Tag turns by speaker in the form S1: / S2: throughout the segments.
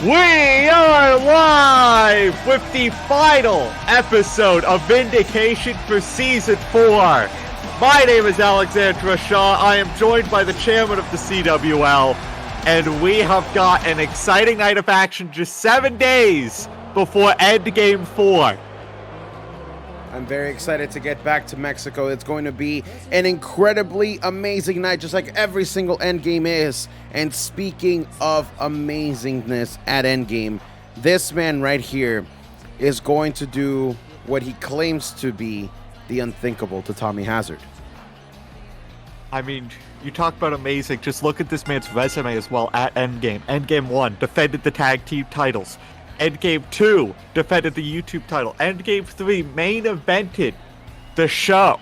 S1: We are live with the final episode of Vindication for Season 4. My name is Alexandra Shaw. I am joined by the chairman of the CWL, and we have got an exciting night of action just 7 days before Endgame 4.
S2: I'm very excited to get back to Mexico. It's going to be an incredibly amazing night, just like every single Endgame is. And speaking of amazingness at Endgame, this man right here is going to do what he claims to be the unthinkable to Tommy Hazard.
S1: I mean, you talk about amazing, just look at this man's resume as well at Endgame. Endgame 1 defended the tag team titles. Endgame 2 defended the YouTube title. Endgame 3 main evented the show.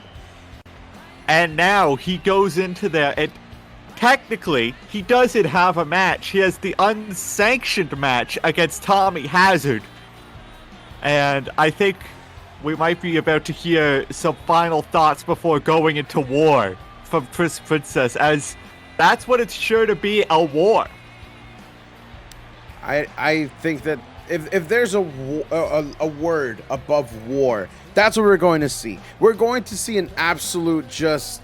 S1: And now he goes into there and technically he doesn't have a match. He has the unsanctioned match against Tommy Hazard. And I think we might be about to hear some final thoughts before going into war from Chris Princess, as that's what it's sure to be, a war.
S2: I think that if there's a word above war, that's what we're going to see. We're going to see an absolute just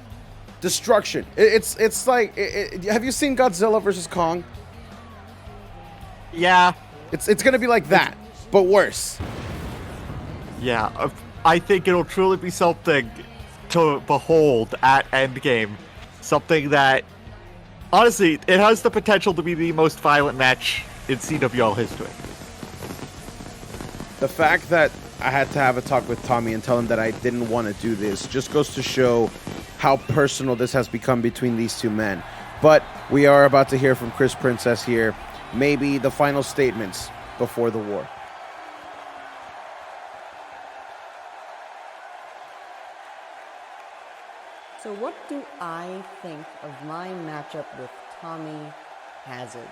S2: destruction. It's like, have you seen Godzilla versus Kong?
S1: Yeah.
S2: It's going to be like that, but worse.
S1: Yeah, I think it'll truly be something to behold at Endgame. Something that, honestly, it has the potential to be the most violent match in CWL history.
S2: The fact that I had to have a talk with Tommy and tell him that I didn't want to do this just goes to show how personal this has become between these two men. But we are about to hear from Chris Princess here, maybe the final statements before the war.
S3: So what do I think of my matchup with Tommy Hazard?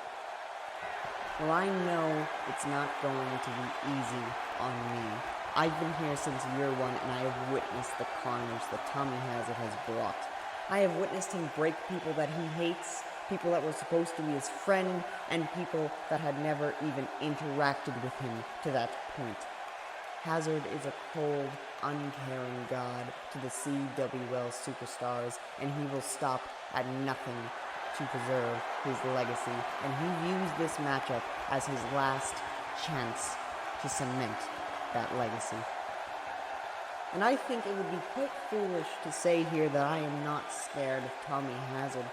S3: Well, I know it's not going to be easy on me. I've been here since year one, and I have witnessed the carnage that Tommy Hazard has brought. I have witnessed him break people that he hates, people that were supposed to be his friend, and people that had never even interacted with him to that point. Hazard is a cold, uncaring god to the CWL superstars, and he will stop at nothing to preserve his legacy, and he used this matchup as his last chance to cement that legacy. And I think it would be quite foolish to say here that I am not scared of Tommy Hazard,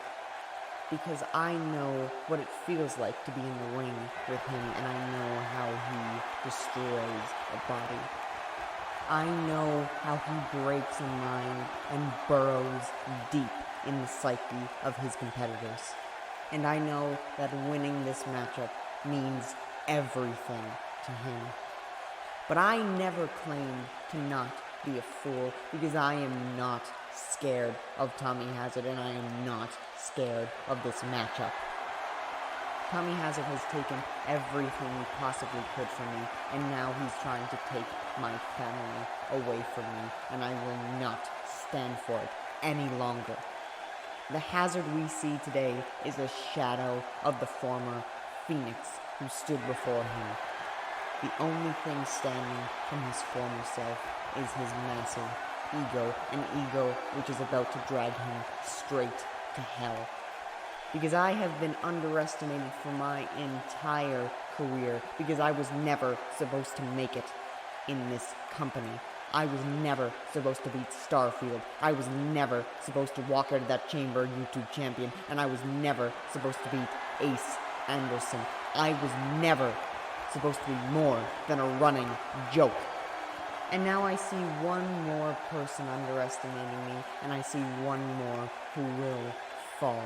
S3: because I know what it feels like to be in the ring with him, and I know how he destroys a body. I know how he breaks a mind and burrows deep in the psyche of his competitors. And I know that winning this matchup means everything to him. But I never claimed to not be a fool, because I am not scared of Tommy Hazard, and I am not scared of this matchup. Tommy Hazard has taken everything he possibly could from me, and now he's trying to take my family away from me, and I will not stand for it any longer. The Hazard we see today is a shadow of the former Phoenix who stood before him. The only thing standing from his former self is his massive ego, an ego which is about to drag him straight to hell. because I have been underestimated for my entire career, because I was never supposed to make it in this company. I was never supposed to beat Starfield. I was never supposed to walk out of that chamber YouTube champion, and I was never supposed to beat Ace Anderson. I was never supposed to be more than a running joke. And now I see one more person underestimating me, and I see one more who will fall.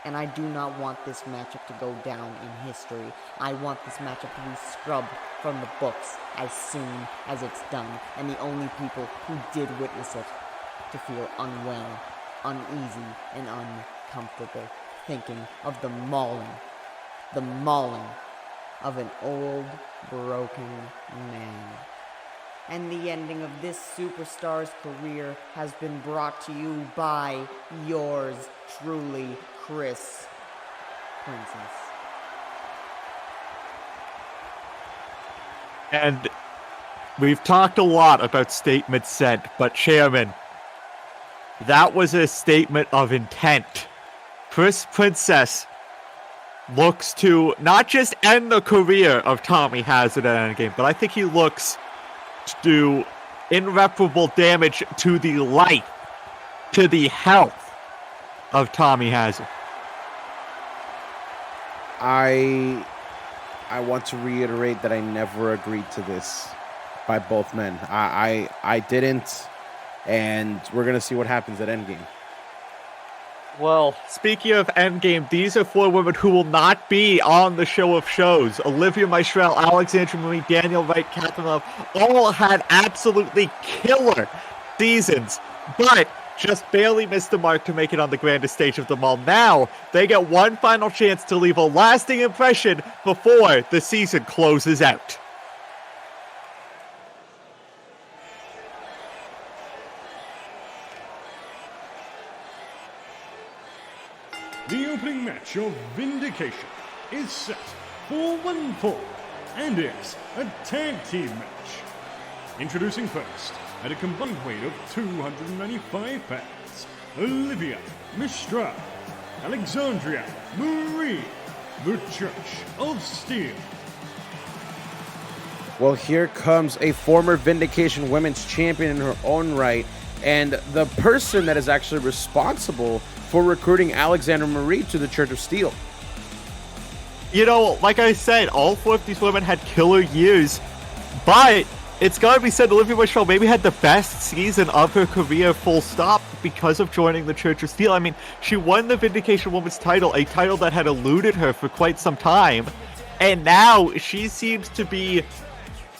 S3: And I do not want this matchup to go down in history. I want this matchup to be scrubbed from the books as soon as it's done. And the only people who did witness it to feel unwell, uneasy, and uncomfortable, thinking of the mauling of an old, broken man. And the ending of this superstar's career has been brought to you by yours truly, Chris Princess.
S1: And we've talked a lot about statements sent, but Chairman, that was a statement of intent. Chris Princess looks to not just end the career of Tommy Hazard at Endgame, but I think he looks to do irreparable damage to the life, to the health of Tommy Hazard.
S2: I want to reiterate that I never agreed to this by both men. I didn't, and we're gonna see what happens at Endgame.
S1: Well, speaking of Endgame, these are 4 women who will not be on the show of shows. Olivia Mistral, Alexandra Marie, Daniel Wright, Catherine Love, all had absolutely killer seasons, but just barely missed the mark to make it on the grandest stage of them all. Now, they get one final chance to leave a lasting impression before the season closes out.
S4: The opening match of Vindication is set for one fall and is a tag team match. Introducing first, at a combined weight of 295 pounds, Olivia Mistral, Alexandria Marie, the Church of Steel.
S2: Well, here comes a former Vindication Women's Champion in her own right, and the person that is actually responsible for recruiting Alexandra Marie to the Church of Steel.
S1: You know, like I said, all 4 of these women had killer years, but it's gotta be said, Olivia Mistral maybe had the best season of her career, full stop, because of joining the Church of Steel. I mean, she won the Vindication Women's title, a title that had eluded her for quite some time, and now she seems to be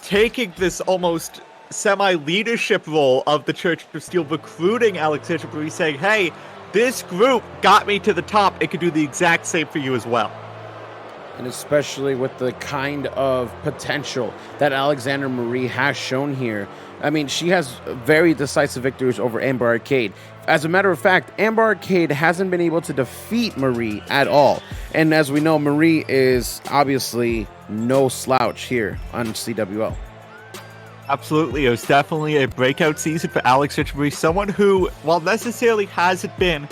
S1: taking this almost semi-leadership role of the Church of Steel, recruiting Alexandra Marie, saying, hey, this group got me to the top. It could do the exact same for you as well.
S2: And especially with the kind of potential that Alexandra Marie has shown here. I mean, she has very decisive victories over Amber Arcade. As a matter of fact, Amber Arcade hasn't been able to defeat Marie at all. And as we know, Marie is obviously no slouch here on CWL.
S1: Absolutely. It was definitely a breakout season for Alexandra Marie, someone who, while necessarily hasn't been,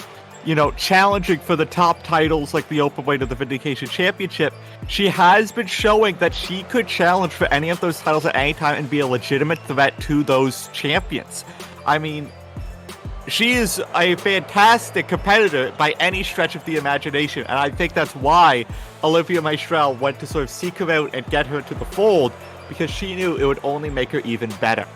S1: challenging for the top titles like the Openweight or the Vindication Championship, she has been showing that she could challenge for any of those titles at any time and be a legitimate threat to those champions. I mean, she is a fantastic competitor by any stretch of the imagination, and I think that's why Olivia Mistral went to sort of seek her out and get her into the fold, because she knew it would only make her even better.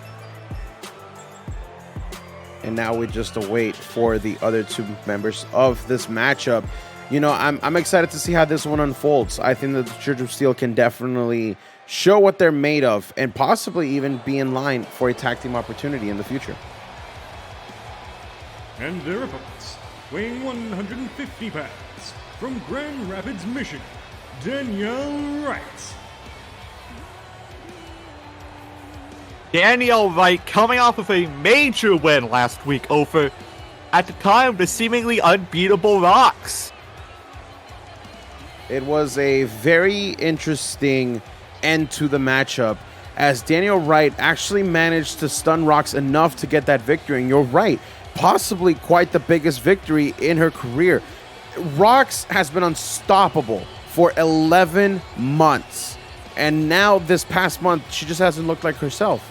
S2: And now we just await for the other 2 members of this matchup. I'm excited to see how this one unfolds. I think that the Church of Steel can definitely show what they're made of and possibly even be in line for a tag team opportunity in the future.
S4: And their opponents, weighing 150 pounds, from Grand Rapids, Michigan, Danielle Wright.
S1: Danielle Wright coming off of a major win last week over, at the time, the seemingly unbeatable Rocks.
S2: It was a very interesting end to the matchup, as Danielle Wright actually managed to stun Rocks enough to get that victory. And you're right, possibly quite the biggest victory in her career. Rox has been unstoppable for 11 months. And now this past month, she just hasn't looked like herself.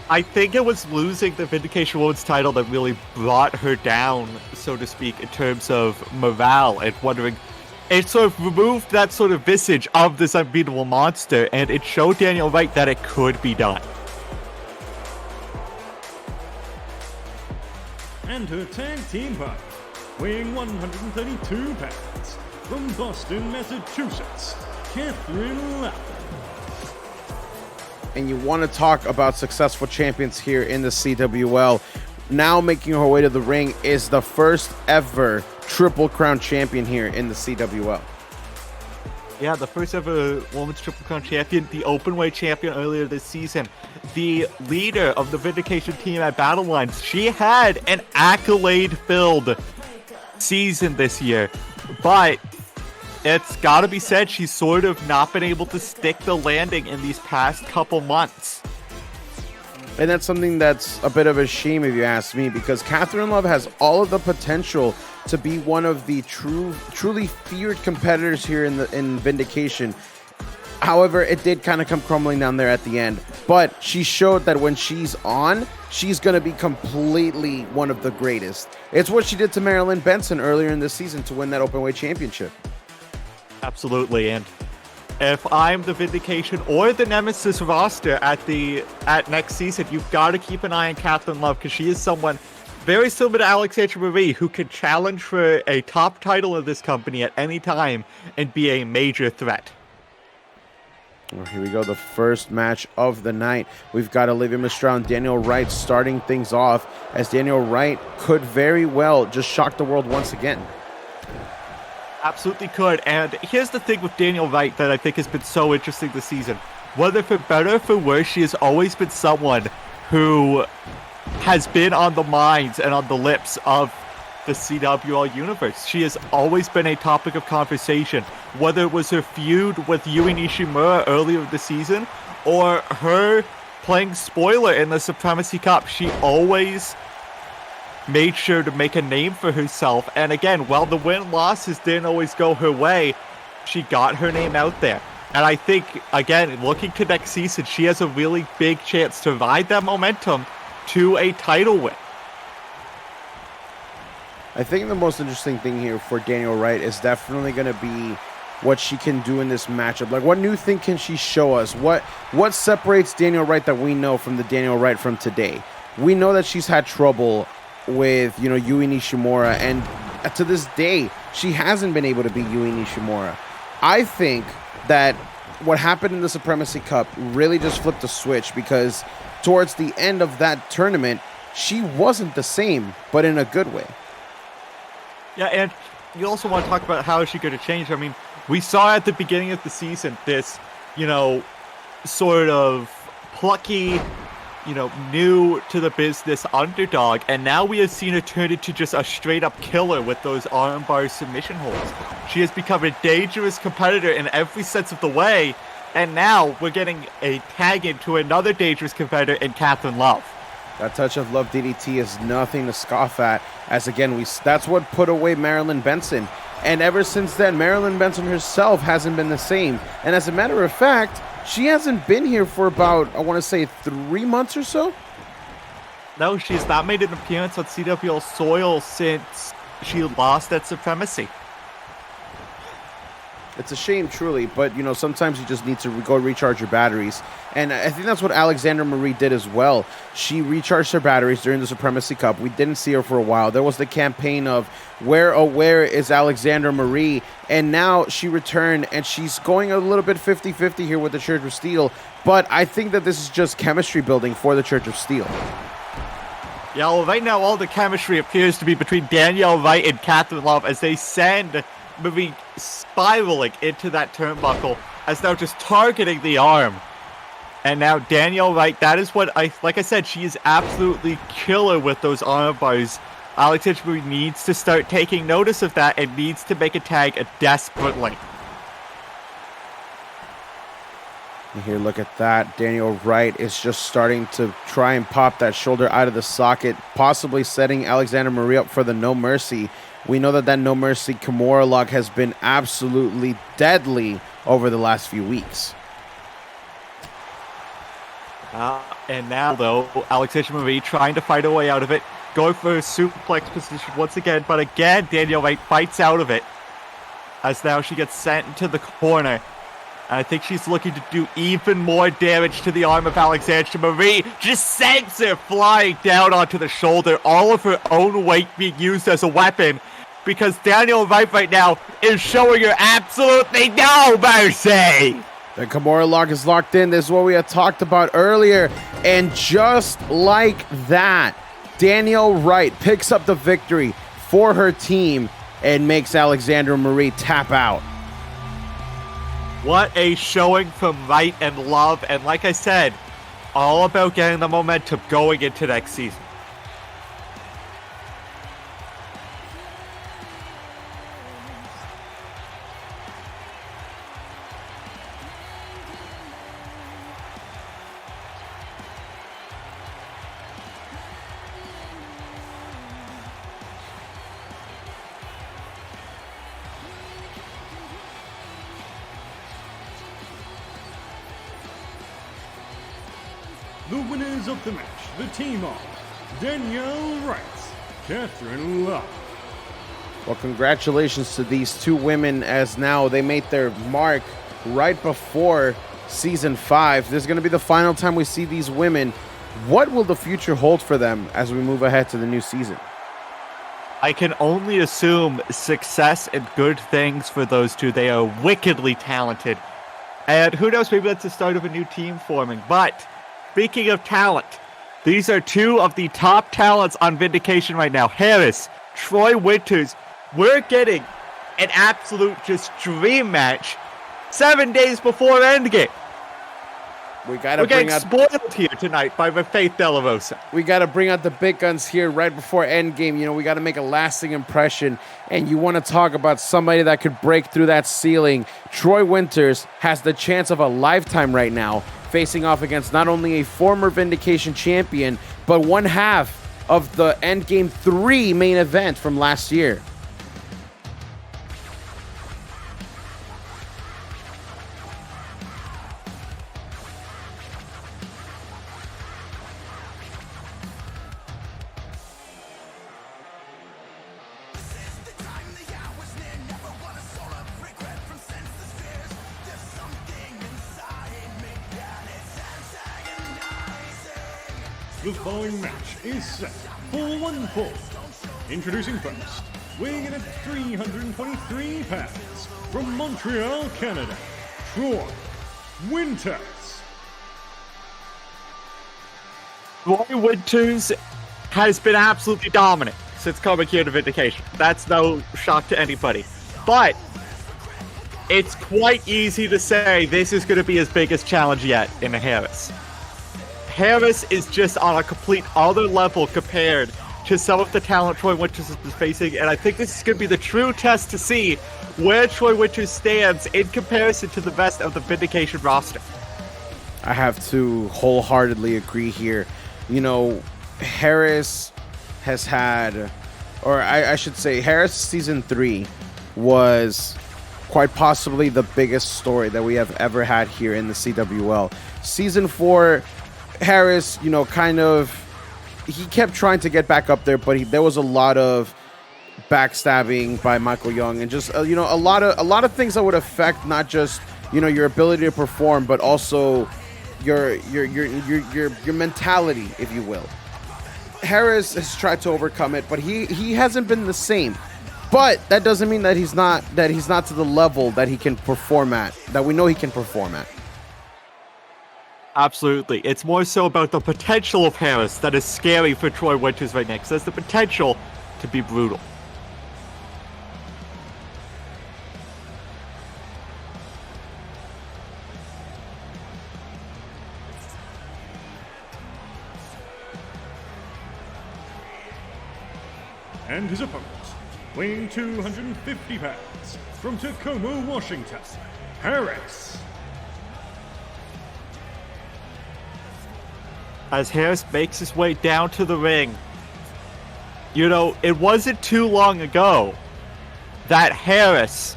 S1: I think it was losing the Vindication Women's title that really brought her down, so to speak, in terms of morale and wondering. It sort of removed that sort of visage of this unbeatable monster, and it showed Daniel Wright that it could be done.
S4: And her tag team partner, weighing 132 pounds, from Boston, Massachusetts, Catherine Love.
S2: And you want to talk about successful champions here in the CWL. Now making her way to the ring is the first ever Triple Crown champion here in the CWL.
S1: Yeah, the first ever Women's Triple Crown champion, the Openweight champion earlier this season, the leader of the Vindication team at Battle Lines. She had an accolade-filled season this year, but it's got to be said she's sort of not been able to stick the landing in these past couple months.
S2: And that's something that's a bit of a shame if you ask me, because Catherine Love has all of the potential to be one of the truly feared competitors here in Vindication. However, it did kind of come crumbling down there at the end. But she showed that when she's on, she's going to be completely one of the greatest. It's what she did to Marilyn Benson earlier in this season to win that Openweight championship.
S1: Absolutely, and if I'm the Vindication or the Nemesis roster at next season, you've got to keep an eye on Catherine Love, because she is someone very similar to Alexandra Marie who could challenge for a top title of this company at any time and be a major threat.
S2: Well, here we go, the first match of the night. We've got Olivia Mistral and Daniel Wright starting things off, as Daniel Wright could very well just shock the world once again.
S1: Absolutely could. And here's the thing with Daniel Wright that I think has been so interesting this season. Whether for better or for worse, she has always been someone who has been on the minds and on the lips of the CWLUniverse. She has always been a topic of conversation, whether it was her feud with Yui Nishimura earlier this season or her playing spoiler in the Supremacy Cup. She always made sure to make a name for herself, and again, while the win-losses didn't always go her way, she got her name out there. And I think, again, looking to next season, she has a really big chance to ride that momentum to a title win.
S2: I think the most interesting thing here for Daniel Wright is definitely going to be what she can do in this matchup. Like, what new thing can she show us? What separates Daniel Wright that we know from the Daniel Wright from today? We know that she's had trouble with, Yui Nishimura, and to this day, she hasn't been able to beat Yui Nishimura. I think that what happened in the Supremacy Cup really just flipped the switch, because towards the end of that tournament, she wasn't the same, but in a good way.
S1: Yeah, and you also want to talk about how is she going to change. I mean, we saw at the beginning of the season this, sort of plucky, new to the business underdog, and now we have seen her turn into just a straight-up killer with those armbar submission holds. She has become a dangerous competitor in every sense of the way, and now we're getting a tag into another dangerous competitor in Catherine Love.
S2: That touch of love DDT is nothing to scoff at, as again, that's what put away Marilyn Benson. And ever since then, Marilyn Benson herself hasn't been the same. And as a matter of fact, she hasn't been here for about, I want to say, 3 months or so?
S1: No, she's not made an appearance on CWL soil since she lost at Supremacy.
S2: It's a shame, truly, but, sometimes you just need to go recharge your batteries. And I think that's what Alexandra Marie did as well. She recharged her batteries during the Supremacy Cup. We didn't see her for a while. There was the campaign of, where is Alexandra Marie? And now she returned, and she's going a little bit 50-50 here with the Church of Steel. But I think that this is just chemistry building for the Church of Steel.
S1: Yeah, well, right now all the chemistry appears to be between Danielle Wright and Catherine Love as they send Marie spiraling into that turnbuckle, as now just targeting the arm. And now Danielle Wright, that is what like I said, she is absolutely killer with those arm bars. Alexandra Marie needs to start taking notice of that and needs to make a tag desperately.
S2: Here, look at that. Daniel Wright is just starting to try and pop that shoulder out of the socket, possibly setting Alexandra Marie up for the No Mercy. We know that No Mercy Kimura lock has been absolutely deadly over the last few weeks.
S1: And now, though, Alexandra Marie trying to fight her way out of it, going for a suplex position once again, but again, Danielle Wright fights out of it, as now she gets sent into the corner. And I think she's looking to do even more damage to the arm of Alexandra Marie. Just sends her flying down onto the shoulder, all of her own weight being used as a weapon, because Danielle Wright right now is showing her absolutely no mercy.
S2: The Kimura lock is locked in. This is what we had talked about earlier. And just like that, Danielle Wright picks up the victory for her team and makes Alexandra Marie tap out.
S1: What a showing from Wright and Love. And like I said, all about getting the momentum going into next season.
S4: The winners of the match, the team of Danielle Wright, Catherine Love.
S2: Well, congratulations to these two women, as now they made their mark right before Season 5. This is going to be the final time we see these women. What will the future hold for them as we move ahead to the new season?
S1: I can only assume success and good things for those two. They are wickedly talented. And who knows, maybe that's the start of a new team forming. But speaking of talent, these are two of the top talents on Vindication right now. Harris, Troy Winters. We're getting an absolute just dream match 7 days before Endgame.
S2: We're
S1: getting spoiled here tonight by Faith De La Rosa.
S2: We got to bring out the big guns here right before Endgame. You know, we got to make a lasting impression. And you want to talk about somebody that could break through that ceiling. Troy Winters has the chance of a lifetime right now, facing off against not only a former Vindication champion, but one half of the Endgame 3 main event from last year.
S4: The following match is set for one fall. Introducing first, weighing in at 323 pounds, from Montreal, Canada, Troy Winters.
S1: Troy Winters has been absolutely dominant since coming here to Vindication. That's no shock to anybody. But it's quite easy to say this is going to be his biggest challenge yet in Harris. Harris is just on a complete other level compared to some of the talent Troy Winters is facing, and I think this is going to be the true test to see where Troy Winters stands in comparison to the rest of the Vindication roster.
S2: I have to wholeheartedly agree here. You know, Harris has had, or I should say, Harris Season 3 was quite possibly the biggest story that we have ever had here in the CWL. Season 4, Harris, you know, he kept trying to get back up there, but there was a lot of backstabbing by Michael Young, and just you know, a lot of things that would affect not just, you know, your ability to perform, but also your mentality, if you will. Harris has tried to overcome it, but he hasn't been the same. But that doesn't mean that he's not to the level that he can perform at, that we know he can perform at.
S1: Absolutely. It's more so about the potential of Harris that is scary for Troy Winters right now, because there's the potential to be brutal.
S4: And his opponent, weighing 250 pounds, from Tacoma, Washington, Harris.
S1: As Harris makes his way down to the ring, You know, it wasn't too long ago that Harris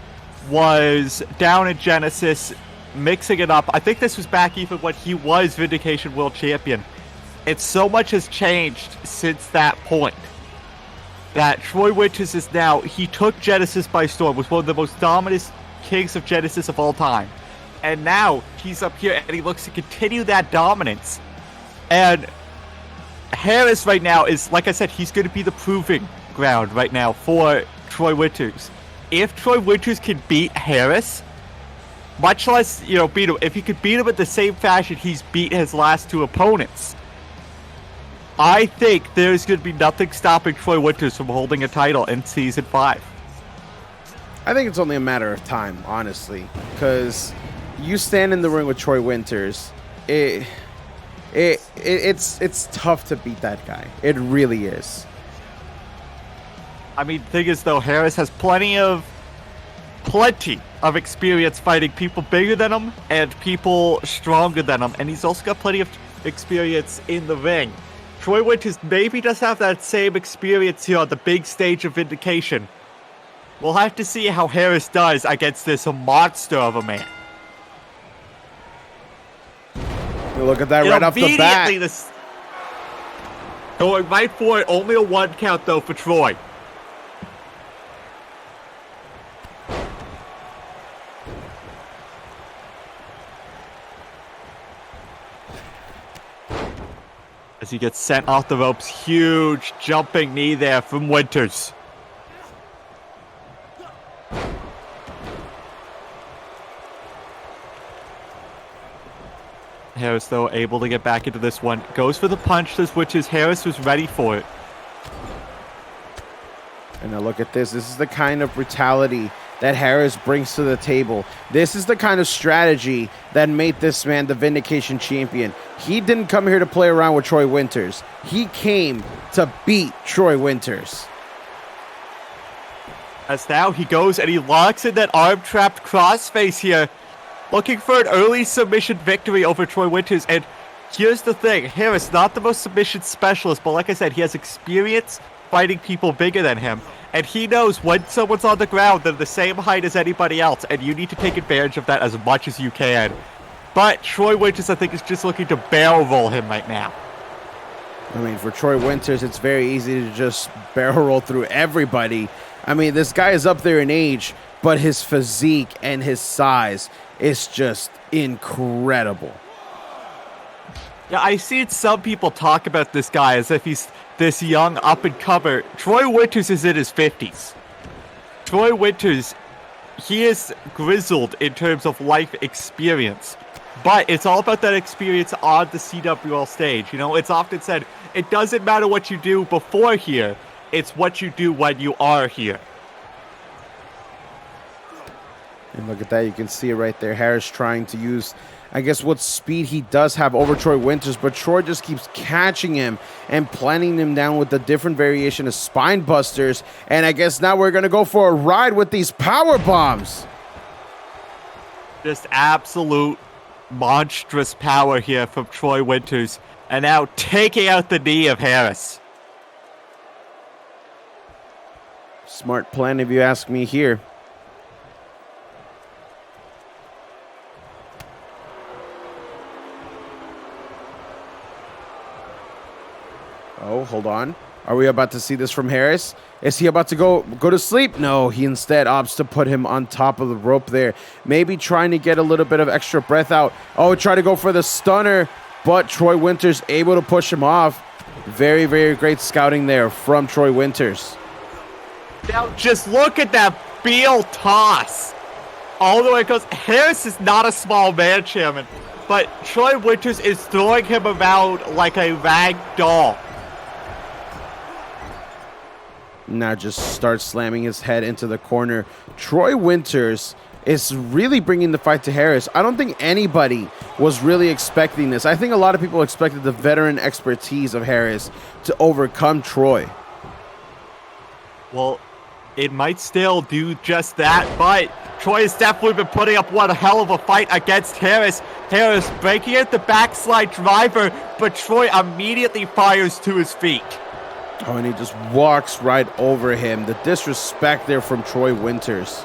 S1: was down in Genesis mixing it up. I think this was back even when he was Vindication World Champion. And so much has changed since that point. That Troy Winters is now, he took Genesis by storm, was one of the most dominant kings of Genesis of all time. And now he's up here and he looks to continue that dominance. And Harris right now is, like I said, he's going to be the proving ground right now for Troy Winters. If Troy Winters can beat Harris, much less, you know, beat him, if he could beat him in the same fashion he's beat his last two opponents, I think there's going to be nothing stopping Troy Winters from holding a title in Season 5.
S2: I think it's only a matter of time, honestly, because you stand in the ring with Troy Winters, it's tough to beat that guy. It really is.
S1: I mean, the thing is, though, Harris has plenty of experience fighting people bigger than him and people stronger than him, and he's also got plenty of experience in the ring. Troy Winters maybe does have that same experience here on the big stage of Vindication. We'll have to see how Harris does against this monster of a man.
S2: Look at that right off the bat.
S1: Going right for it, only a 1 count though for Troy. As he gets sent off the ropes, huge jumping knee there from Winters. Harris, though, able to get back into this one. Goes for the punch, which is Harris was ready for it.
S2: And now look at this. This is the kind of brutality that Harris brings to the table. This is the kind of strategy that made this man the Vindication champion. He didn't come here to play around with Troy Winters. He came to beat Troy Winters.
S1: As now he goes and he locks in that arm-trapped crossface here, looking for an early submission victory over Troy Winters. And here's the thing, Harris, not the most submission specialist, but like I said, he has experience fighting people bigger than him. And he knows when someone's on the ground, they're the same height as anybody else, and you need to take advantage of that as much as you can. But Troy Winters, I think, is just looking to barrel roll him right now.
S2: I mean, for Troy Winters, it's very easy to just barrel roll through everybody. I mean, this guy is up there in age, but his physique and his size is just incredible.
S1: Yeah, I see some people talk about this guy as if he's this young up-and-comer. Troy Winters is in his 50s. Troy Winters, he is grizzled in terms of life experience. But it's all about that experience on the CWL stage. You know, it's often said, it doesn't matter what you do before here, it's what you do when you are here.
S2: And look at that, you can see it right there. Harris trying to use, I guess, what speed he does have over Troy Winters, but Troy just keeps catching him and planting him down with the different variation of spine busters. And I guess now we're going to go for a ride with these power bombs.
S1: Just absolute monstrous power here from Troy Winters. And now taking out the knee of Harris.
S2: Smart plan, if you ask me here. Oh, hold on. Are we about to see this from Harris? Is he about to go to sleep? No, he instead opts to put him on top of the rope there. Maybe trying to get a little bit of extra breath out. Oh, try to go for the stunner, but Troy Winters able to push him off. Very, very great scouting there from Troy Winters.
S1: Now, just look at that Beal toss. All the way it goes. Harris is not a small man, Chairman, but Troy Winters is throwing him around like a rag doll.
S2: Now just starts slamming his head into the corner. Troy Winters is really bringing the fight to Harris. I don't think anybody was really expecting this. I think a lot of people expected the veteran expertise of Harris to overcome Troy.
S1: Well, it might still do just that, but Troy has definitely been putting up one hell of a fight against Harris. Harris breaking out the backslide driver, but Troy immediately fires to his feet.
S2: Oh, and he just walks right over him. The disrespect there from Troy Winters.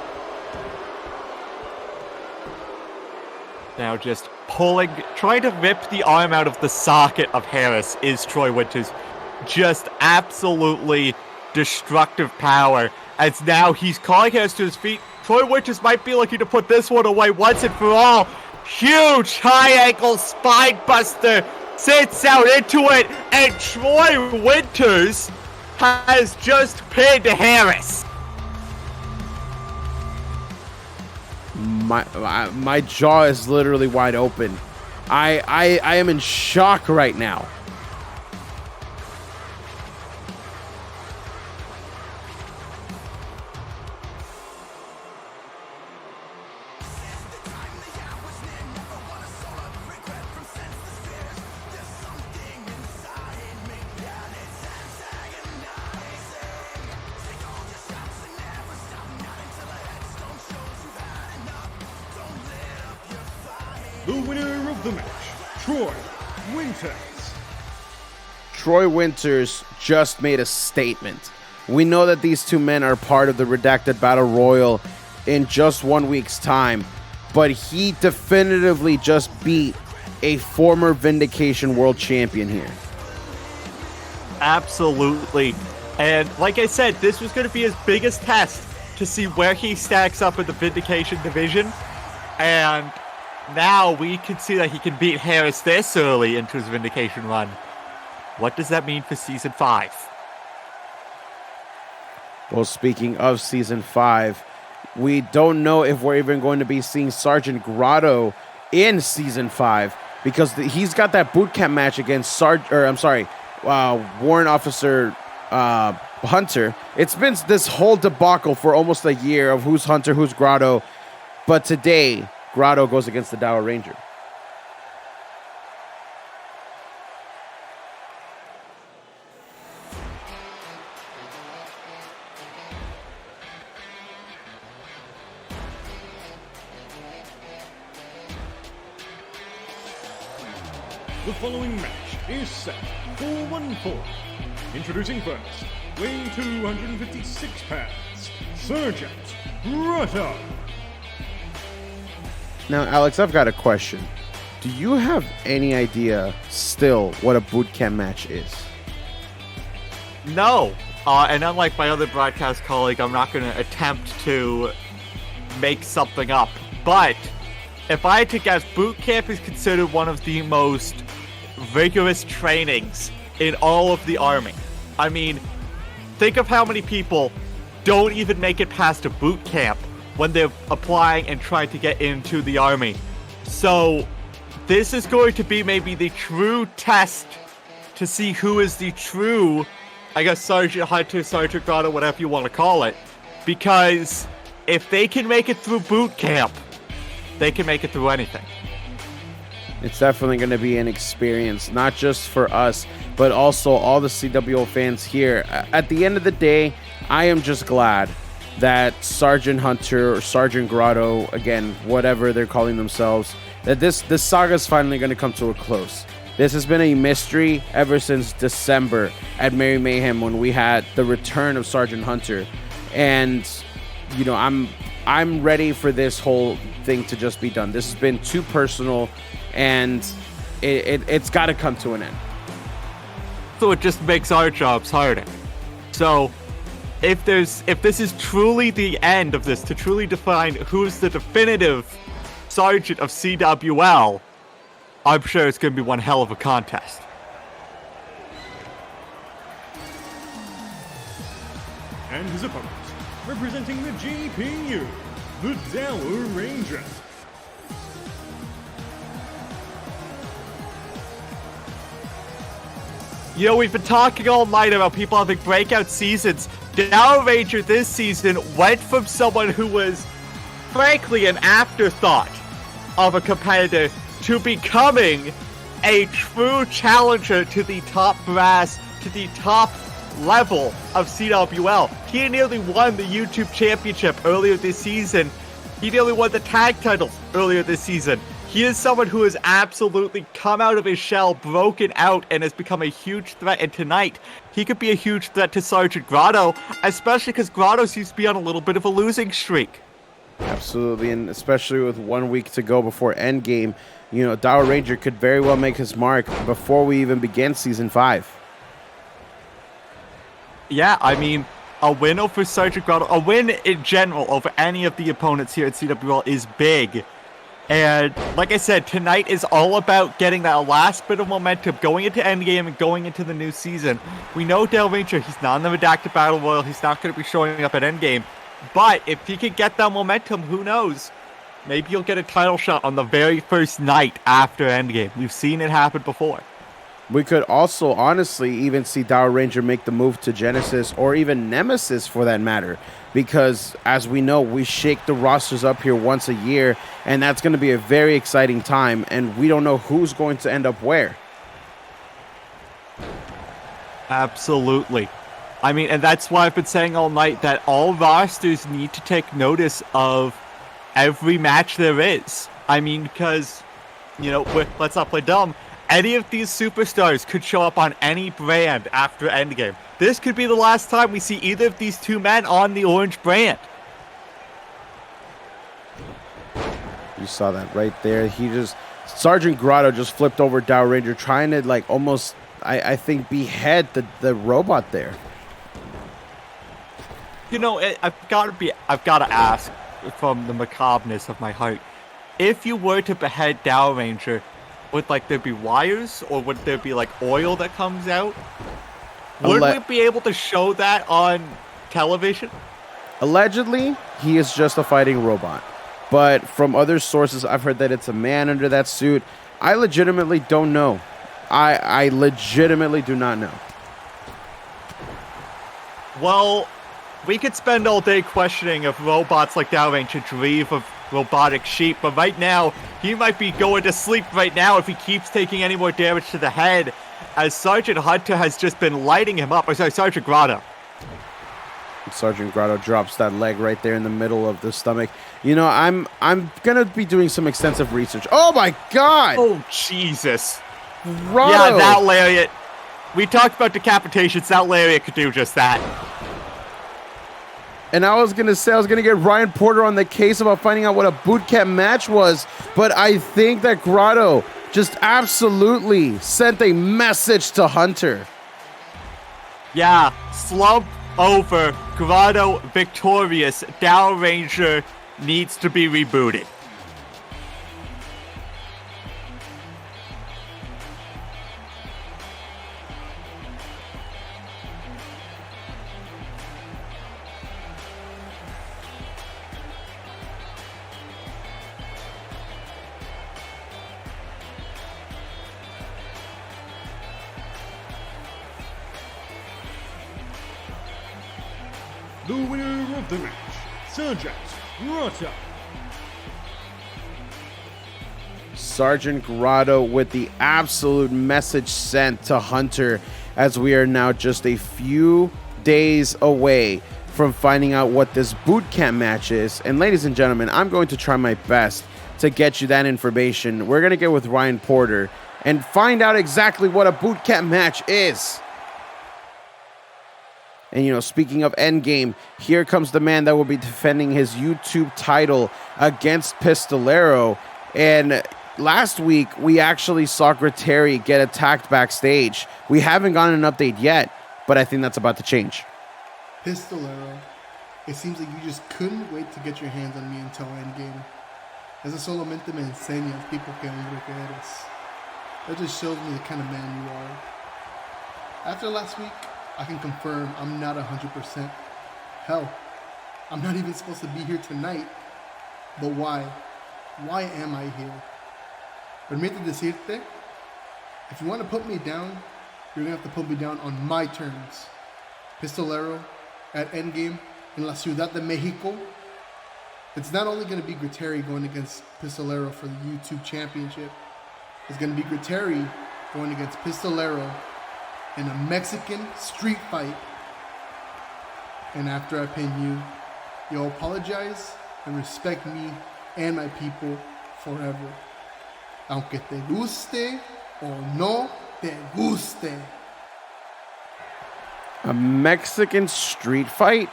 S1: Now just trying to rip the arm out of the socket of Harris is Troy Winters. Just absolutely destructive power. As now he's calling Harris to his feet. Troy Winters might be looking to put this one away once and for all. Huge high ankle spine buster. Sits out into it. And Troy Winters has just pinned Harris.
S2: My jaw is literally wide open. I am in shock right now.
S4: The winner of the match, Troy Winters.
S2: Troy Winters just made a statement. We know that these two men are part of the Redacted Battle Royal in just 1 week's time, but he definitively just beat a former Vindication World Champion here.
S1: Absolutely. And like I said, this was going to be his biggest test to see where he stacks up in the Vindication division. And now we can see that he can beat Harris this early into his Vindication run. What does that mean for Season 5?
S2: Well, speaking of Season 5, we don't know if we're even going to be seeing Sergeant Grotto in Season 5 because he's got that boot camp match against Warrant Officer Hunter. It's been this whole debacle for almost a year of who's Hunter, who's Grotto, but today Grotto goes against the Dower Ranger.
S4: The following match is set for 1-4. Introducing first, weighing 256 pounds, Sergeant Grotto.
S2: Now, Alex, I've got a question. Do you have any idea still what a boot camp match is?
S1: No. And unlike my other broadcast colleague, I'm not going to attempt to make something up. But if I had to guess, boot camp is considered one of the most rigorous trainings in all of the Army. I mean, think of how many people don't even make it past a boot camp when they're applying and trying to get into the Army. So this is going to be maybe the true test to see who is the true, I guess, Sergeant Hunter, Sergeant Grotto, whatever you want to call it. Because if they can make it through boot camp, they can make it through anything.
S2: It's definitely going to be an experience, not just for us, but also all the CWO fans here. At the end of the day, I am just glad that Sergeant Hunter or Sergeant Grotto, again, whatever they're calling themselves, that this saga is finally going to come to a close. This has been a mystery ever since December at Merry Mayhem when we had the return of Sergeant Hunter. And, you know, I'm ready for this whole thing to just be done. This has been too personal, and it's got to come to an end.
S1: So it just makes our jobs harder. So if this is truly the end of this, to truly define who's the definitive Sergeant of CWL, I'm sure it's going to be one hell of a contest.
S4: And his opponent, representing the GPU, the Dower Ranger.
S1: You know, we've been talking all night about people having breakout seasons. Dower Ranger this season went from someone who was, frankly, an afterthought of a competitor to becoming a true challenger to the top brass, to the top level of CWL. He nearly won the YouTube championship earlier this season. He nearly won the tag titles earlier this season. He is someone who has absolutely come out of his shell, broken out, and has become a huge threat. And tonight, he could be a huge threat to Sergeant Grotto, especially because Grotto seems to be on a little bit of a losing streak.
S2: Absolutely, and especially with 1 week to go before Endgame, you know, Dow Ranger could very well make his mark before we even begin Season 5.
S1: Yeah, I mean, a win over Sergeant Grotto, a win in general over any of the opponents here at CWL is big. And like I said, tonight is all about getting that last bit of momentum going into Endgame and going into the new season. We know Del Ranger, he's not in the Redacted Battle Royal, he's not going to be showing up at Endgame. But if he could get that momentum, who knows? Maybe he'll get a title shot on the very first night after Endgame. We've seen it happen before.
S2: We could also honestly even see Dow Ranger make the move to Genesis or even Nemesis for that matter. Because as we know, we shake the rosters up here once a year, and that's going to be a very exciting time, and we don't know who's going to end up where.
S1: Absolutely. I mean, and that's why I've been saying all night that all rosters need to take notice of every match there is. I mean, because, you know, let's not play dumb. Any of these superstars could show up on any brand after Endgame. This could be the last time we see either of these two men on the orange brand.
S2: You saw that right there. Sergeant Grotto just flipped over Dow Ranger, trying to like almost, I think, behead the robot there.
S1: You know, I've got to ask from the macabreness of my heart, if you were to behead Dow Ranger, would like there be wires or would there be like oil that comes out? Would we be able to show that on television?
S2: Allegedly, he is just a fighting robot. But from other sources, I've heard that it's a man under that suit. I legitimately don't know. I legitimately do not know.
S1: Well, we could spend all day questioning if robots like Dow Ranger dream of robotic sheep, but right now, he might be going to sleep right now if he keeps taking any more damage to the head, as Sergeant Hunter has just been lighting him up. Sergeant Grotto.
S2: Sergeant Grotto drops that leg right there in the middle of the stomach. You know, I'm gonna be doing some extensive research. Oh my God!
S1: Oh Jesus!
S2: Grotto.
S1: Yeah, that lariat. We talked about decapitations. That lariat could do just that.
S2: And I was gonna say I was gonna get Ryan Porter on the case about finding out what a boot camp match was, but I think that Grotto just absolutely sent a message to Hunter.
S1: Yeah, slump over, Grotto victorious, Dow Ranger needs to be rebooted.
S4: The winner of the match, Sergeant Grotto.
S2: Sergeant Grotto with the absolute message sent to Hunter, as we are now just a few days away from finding out what this boot camp match is. And ladies and gentlemen, I'm going to try my best to get you that information. We're going to get with Ryan Porter and find out exactly what a boot camp match is. And, you know, speaking of Endgame, here comes the man that will be defending his YouTube title against Pistolero. And last week, we actually saw Griteri get attacked backstage. We haven't gotten an update yet, but I think that's about to change.
S5: Pistolero, it seems like you just couldn't wait to get your hands on me until Endgame. Eso solamente me enseña el tipo que hombre que eres. That just shows me the kind of man you are. After last week, I can confirm I'm not 100%. Hell, I'm not even supposed to be here tonight. But why? Why am I here? Permite decirte, if you want to put me down, you're going to have to put me down on my terms. Pistolero at Endgame in La Ciudad de Mexico. It's not only going to be Griteri going against Pistolero for the YouTube Championship. It's going to be Griteri going against Pistolero in a Mexican street fight. And after I pin you, you'll apologize and respect me and my people forever. aunque te guste o no te guste.
S2: A Mexican street fight?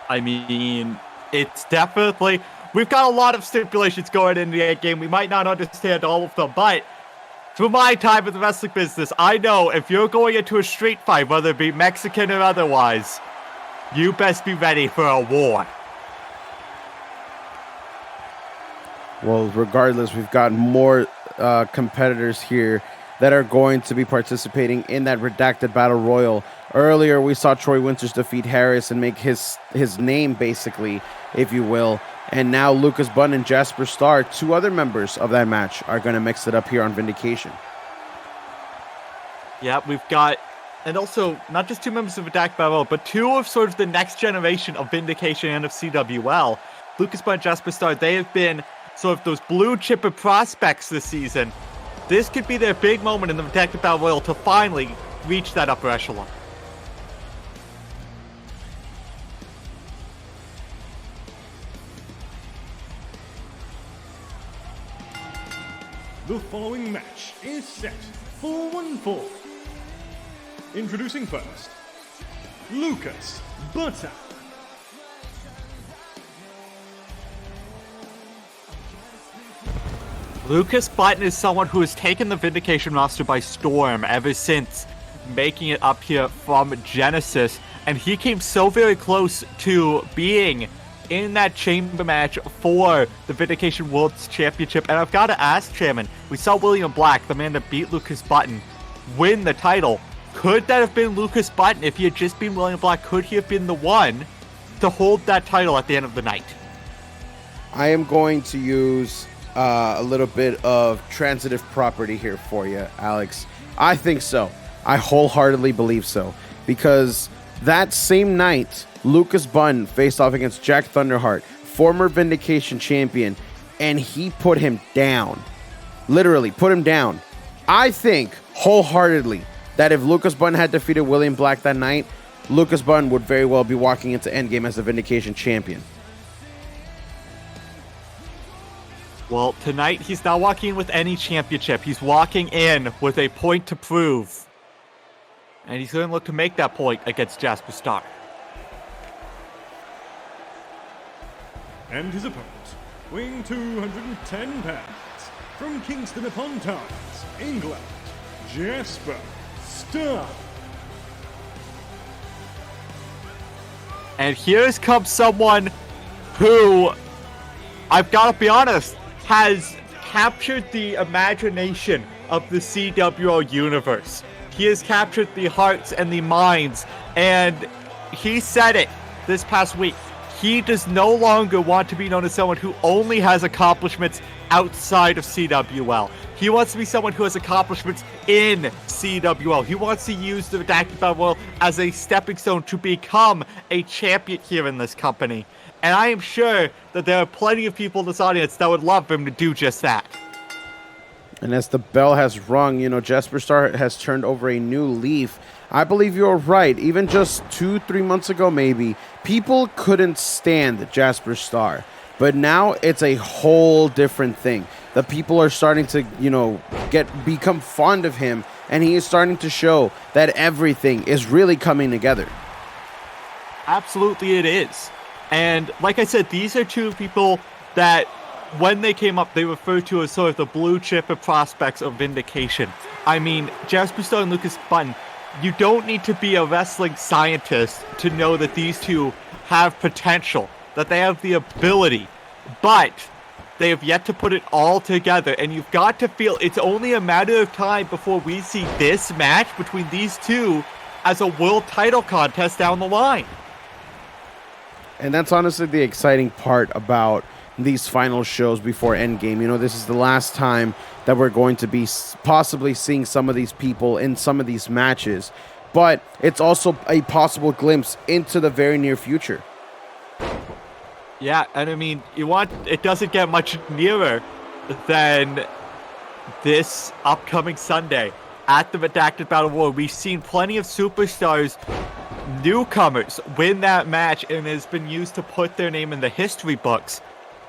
S1: I mean, it's definitely... We've got a lot of stipulations going into the game. We might not understand all of them, but through my time in the wrestling business, I know if you're going into a street fight, whether it be Mexican or otherwise, you best be ready for a war.
S2: Well, regardless, we've got more competitors here that are going to be participating in that redacted battle royal. Earlier, we saw Troy Winters defeat Harris and make his name, basically, if you will. And now Lucas Bunn and Jasper Starr, two other members of that match, are going to mix it up here on Vindication.
S1: Yeah, we've got, and also not just two members of Redacted Battle, but two of sort of the next generation of Vindication and of CWL. Lucas Bunn and Jasper Starr, they have been sort of those blue chipper prospects this season. This could be their big moment in the Redacted Battle Royal to finally reach that upper echelon.
S4: The following match is set for 1 fall. Introducing first, Lucas Butter.
S1: Lucas Button is someone who has taken the Vindication roster by storm ever since making it up here from Genesis, and he came so very close to being in that chamber match for the Vindication World Championship. And I've got to ask, Chairman, we saw William Black, the man that beat Lucas Button, win the title. Could that have been Lucas Button if he had just been William Black? Could he have been the one to hold that title at the end of the night?
S2: I am going to use a little bit of transitive property here for you, Alex. I think so. I wholeheartedly believe so. Because that same night, Lucas Bunn faced off against Jack Thunderheart, former Vindication champion, and he put him down. Literally, put him down. I think wholeheartedly that if Lucas Bunn had defeated William Black that night, Lucas Bunn would very well be walking into Endgame as the Vindication champion.
S1: Well, tonight he's not walking in with any championship. He's walking in with a point to prove. And he's going to look to make that point against Jasper Starr.
S4: And his opponent, weighing 210 pounds, from Kingston upon Thames, England, Jasper Starr.
S1: And here's comes someone who, I've got to be honest, has captured the imagination of the CWLUniverse. He has captured the hearts and the minds, and he said it this past week. He does no longer want to be known as someone who only has accomplishments outside of CWL. He wants to be someone who has accomplishments in CWL. He wants to use the Redacted Battle Royal as a stepping stone to become a champion here in this company. And I am sure that there are plenty of people in this audience that would love him to do just that.
S2: And as the bell has rung, Jasper Starr has turned over a new leaf. I believe you're right. Even just 2-3 months ago, maybe, people couldn't stand Jasper Starr. But now it's a whole different thing. The people are starting to, become fond of him. And he is starting to show that everything is really coming together.
S1: Absolutely it is. And like I said, these are two people that when they came up, they referred to as sort of the blue chip of prospects of Vindication. I mean, Jasper Starr and Lucas Button, you don't need to be a wrestling scientist to know that these two have potential, that they have the ability, but they have yet to put it all together. And you've got to feel it's only a matter of time before we see this match between these two as a world title contest down the line.
S2: And that's honestly the exciting part about these final shows before Endgame. This is the last time that we're going to be possibly seeing some of these people in some of these matches. But it's also a possible glimpse into the very near future.
S1: Yeah, and I mean, it doesn't get much nearer than this upcoming Sunday at the Redacted Battle Royal. We've seen plenty of superstars, newcomers, win that match, and has been used to put their name in the history books.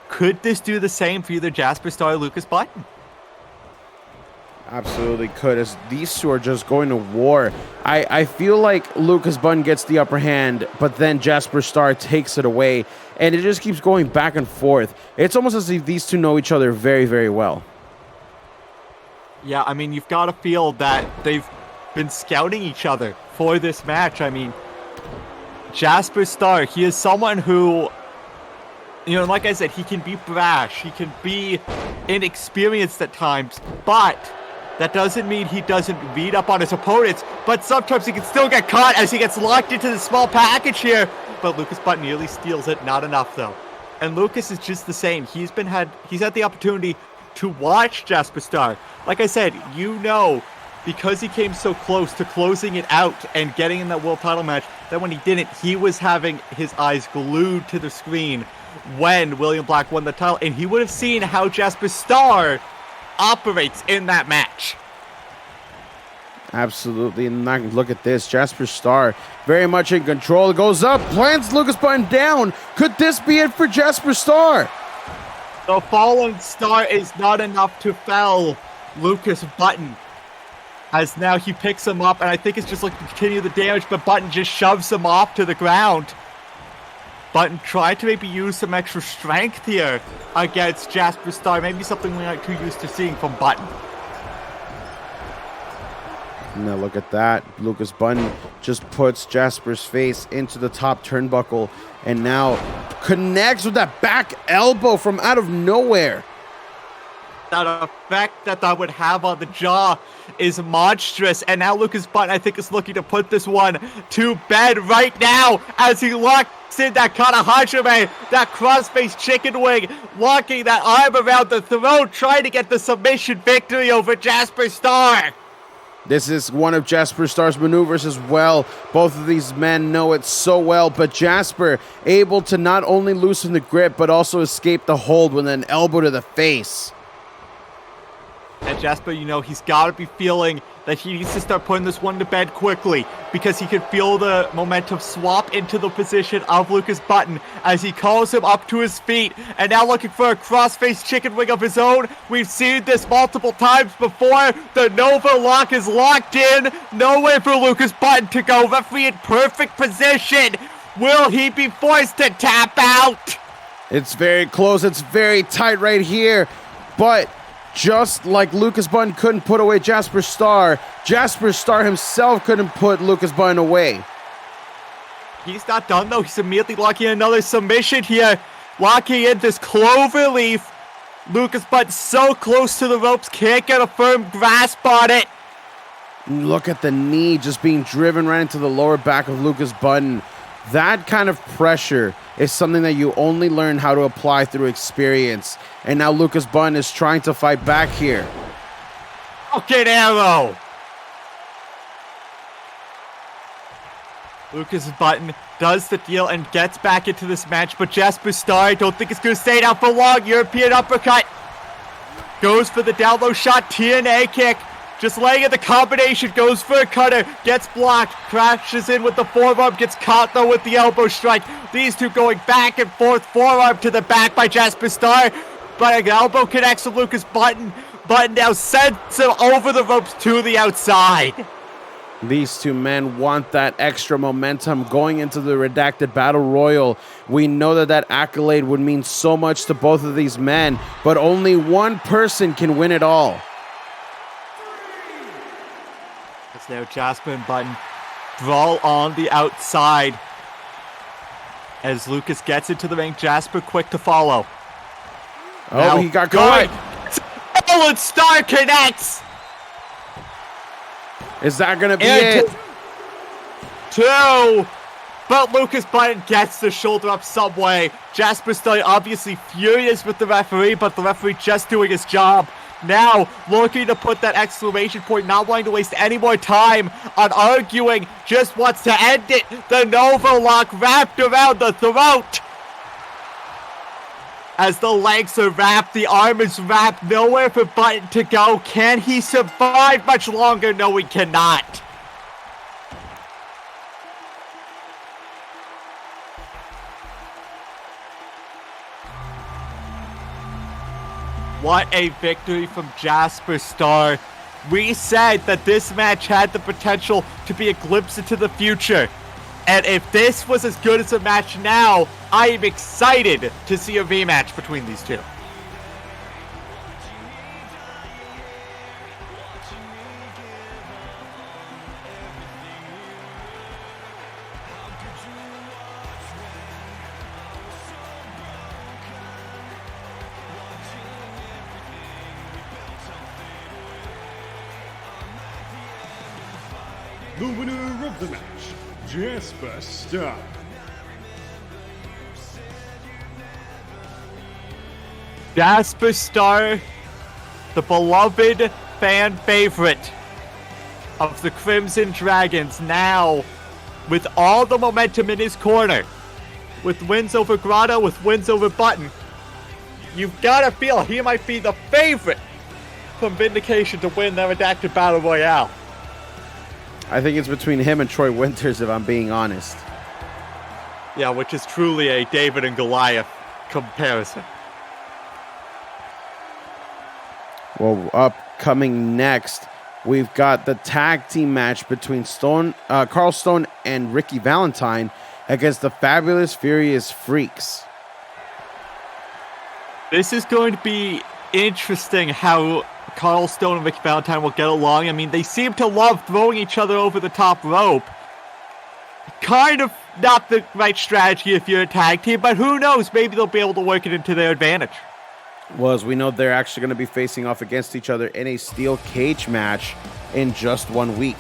S1: Could this do the same for either Jasper Star or Lucas Button?
S2: Absolutely could, as these two are just going to war. I feel like Lucas Button gets the upper hand, but then Jasper Star takes it away, and it just keeps going back and forth. It's almost as if these two know each other very, very well.
S1: Yeah, I mean, you've got to feel that they've been scouting each other for this match. I mean, Jasper Star, he is someone who, you know, like I said, he can be brash, he can be inexperienced at times, but that doesn't mean he doesn't beat up on his opponents, but sometimes he can still get caught as he gets locked into the small package here. But Lucas Button nearly steals it, not enough though. And Lucas is just the same. He's had the opportunity to watch Jasper Star. Like I said, you know, because he came so close to closing it out and getting in that world title match, that when he didn't, he was having his eyes glued to the screen when William Black won the title, and he would have seen how Jasper Star operates in that match.
S2: Absolutely, and now look at this. Jasper Star very much in control. Goes up, plants Lucas Button down. Could this be it for Jasper Star?
S1: The fallen star is not enough to fell Lucas Button, as now he picks him up, and I think it's just like to continue the damage, but Button just shoves him off to the ground. Button tried to maybe use some extra strength here against Jasper Star. Maybe something we're not too used to seeing from Button.
S2: Now look at that. Lucas Button just puts Jasper's face into the top turnbuckle and now connects with that back elbow from out of nowhere.
S1: That effect that would have on the jaw is monstrous. And now Lucas Button, I think, is looking to put this one to bed right now as he locks in that Kanahajime, that crossface chicken wing, locking that arm around the throat, trying to get the submission victory over Jasper Star.
S2: This is one of Jasper Star's maneuvers as well. Both of these men know it so well, but Jasper able to not only loosen the grip, but also escape the hold with an elbow to the face.
S1: And Jasper, you know, he's got to be feeling that he needs to start putting this one to bed quickly, because he can feel the momentum swap into the position of Lucas Button as he calls him up to his feet, and now looking for a crossface chicken wing of his own. We've seen this multiple times before. The Nova lock is locked in. No way for Lucas Button to go. Referee in perfect position. Will he be forced to tap out?
S2: It's very close. It's very tight right here, but just like Lucas Button couldn't put away Jasper Star, Jasper Star himself couldn't put Lucas Button away.
S1: He's not done though. He's immediately locking in another submission here. Locking in this clover leaf. Lucas Button so close to the ropes, can't get a firm grasp on it.
S2: Look at the knee just being driven right into the lower back of Lucas Button. That kind of pressure is something that you only learn how to apply through experience. And now Lucas Button is trying to fight back here.
S1: Rocket arrow. Lucas Button does the deal and gets back into this match, but Jasper Star, I don't think it's going to stay down for long. European uppercut. Goes for the down low shot, TNA kick. Just laying in the combination, goes for a cutter, gets blocked, crashes in with the forearm, gets caught though with the elbow strike. These two going back and forth, forearm to the back by Jasper Star, but an elbow connects with Lucas Button. Button now sends him over the ropes to the outside.
S2: These two men want that extra momentum going into the redacted battle royal. We know that that accolade would mean so much to both of these men, but only one person can win it all.
S1: Now Jasper and Button brawl on the outside as Lucas gets into the ring. Jasper quick to follow.
S2: Oh,
S1: now,
S2: he got caught.
S1: Fallen Star connects.
S2: Is that going to be
S1: and
S2: it?
S1: Two. But Lucas Button gets the shoulder up some way. Jasper Star obviously furious with the referee, but the referee just doing his job. Now, looking to put that exclamation point, not wanting to waste any more time on arguing, just wants to end it. The Nova lock wrapped around the throat. As the legs are wrapped, the arm is wrapped, nowhere for Button to go. Can he survive much longer? No, he cannot. What a victory from Jasper Star. We said that this match had the potential to be a glimpse into the future. And if this was as good as a match now, I am excited to see a rematch between these two.
S4: The winner of the match, Jasper Star.
S1: Jasper Star, the beloved fan favorite of the Crimson Dragons, now with all the momentum in his corner, with wins over Grotto, with wins over Button, you've got to feel he might be the favorite from Vindication to win the Redacted Battle Royale.
S2: I think it's between him and Troy Winters, if I'm being honest.
S1: Yeah, which is truly a David and Goliath comparison.
S2: Well, upcoming next, we've got the tag team match between Carl Stone and Ricky Valentine against the Fabulous Furious Freaks.
S1: This is going to be interesting how Carl Stone and Ricky Valentine will get along. I mean, they seem to love throwing each other over the top rope. Kind of not the right strategy if you're a tag team, but who knows? Maybe they'll be able to work it into their advantage.
S2: Well, as we know, they're actually going to be facing off against each other in a steel cage match in just 1 week.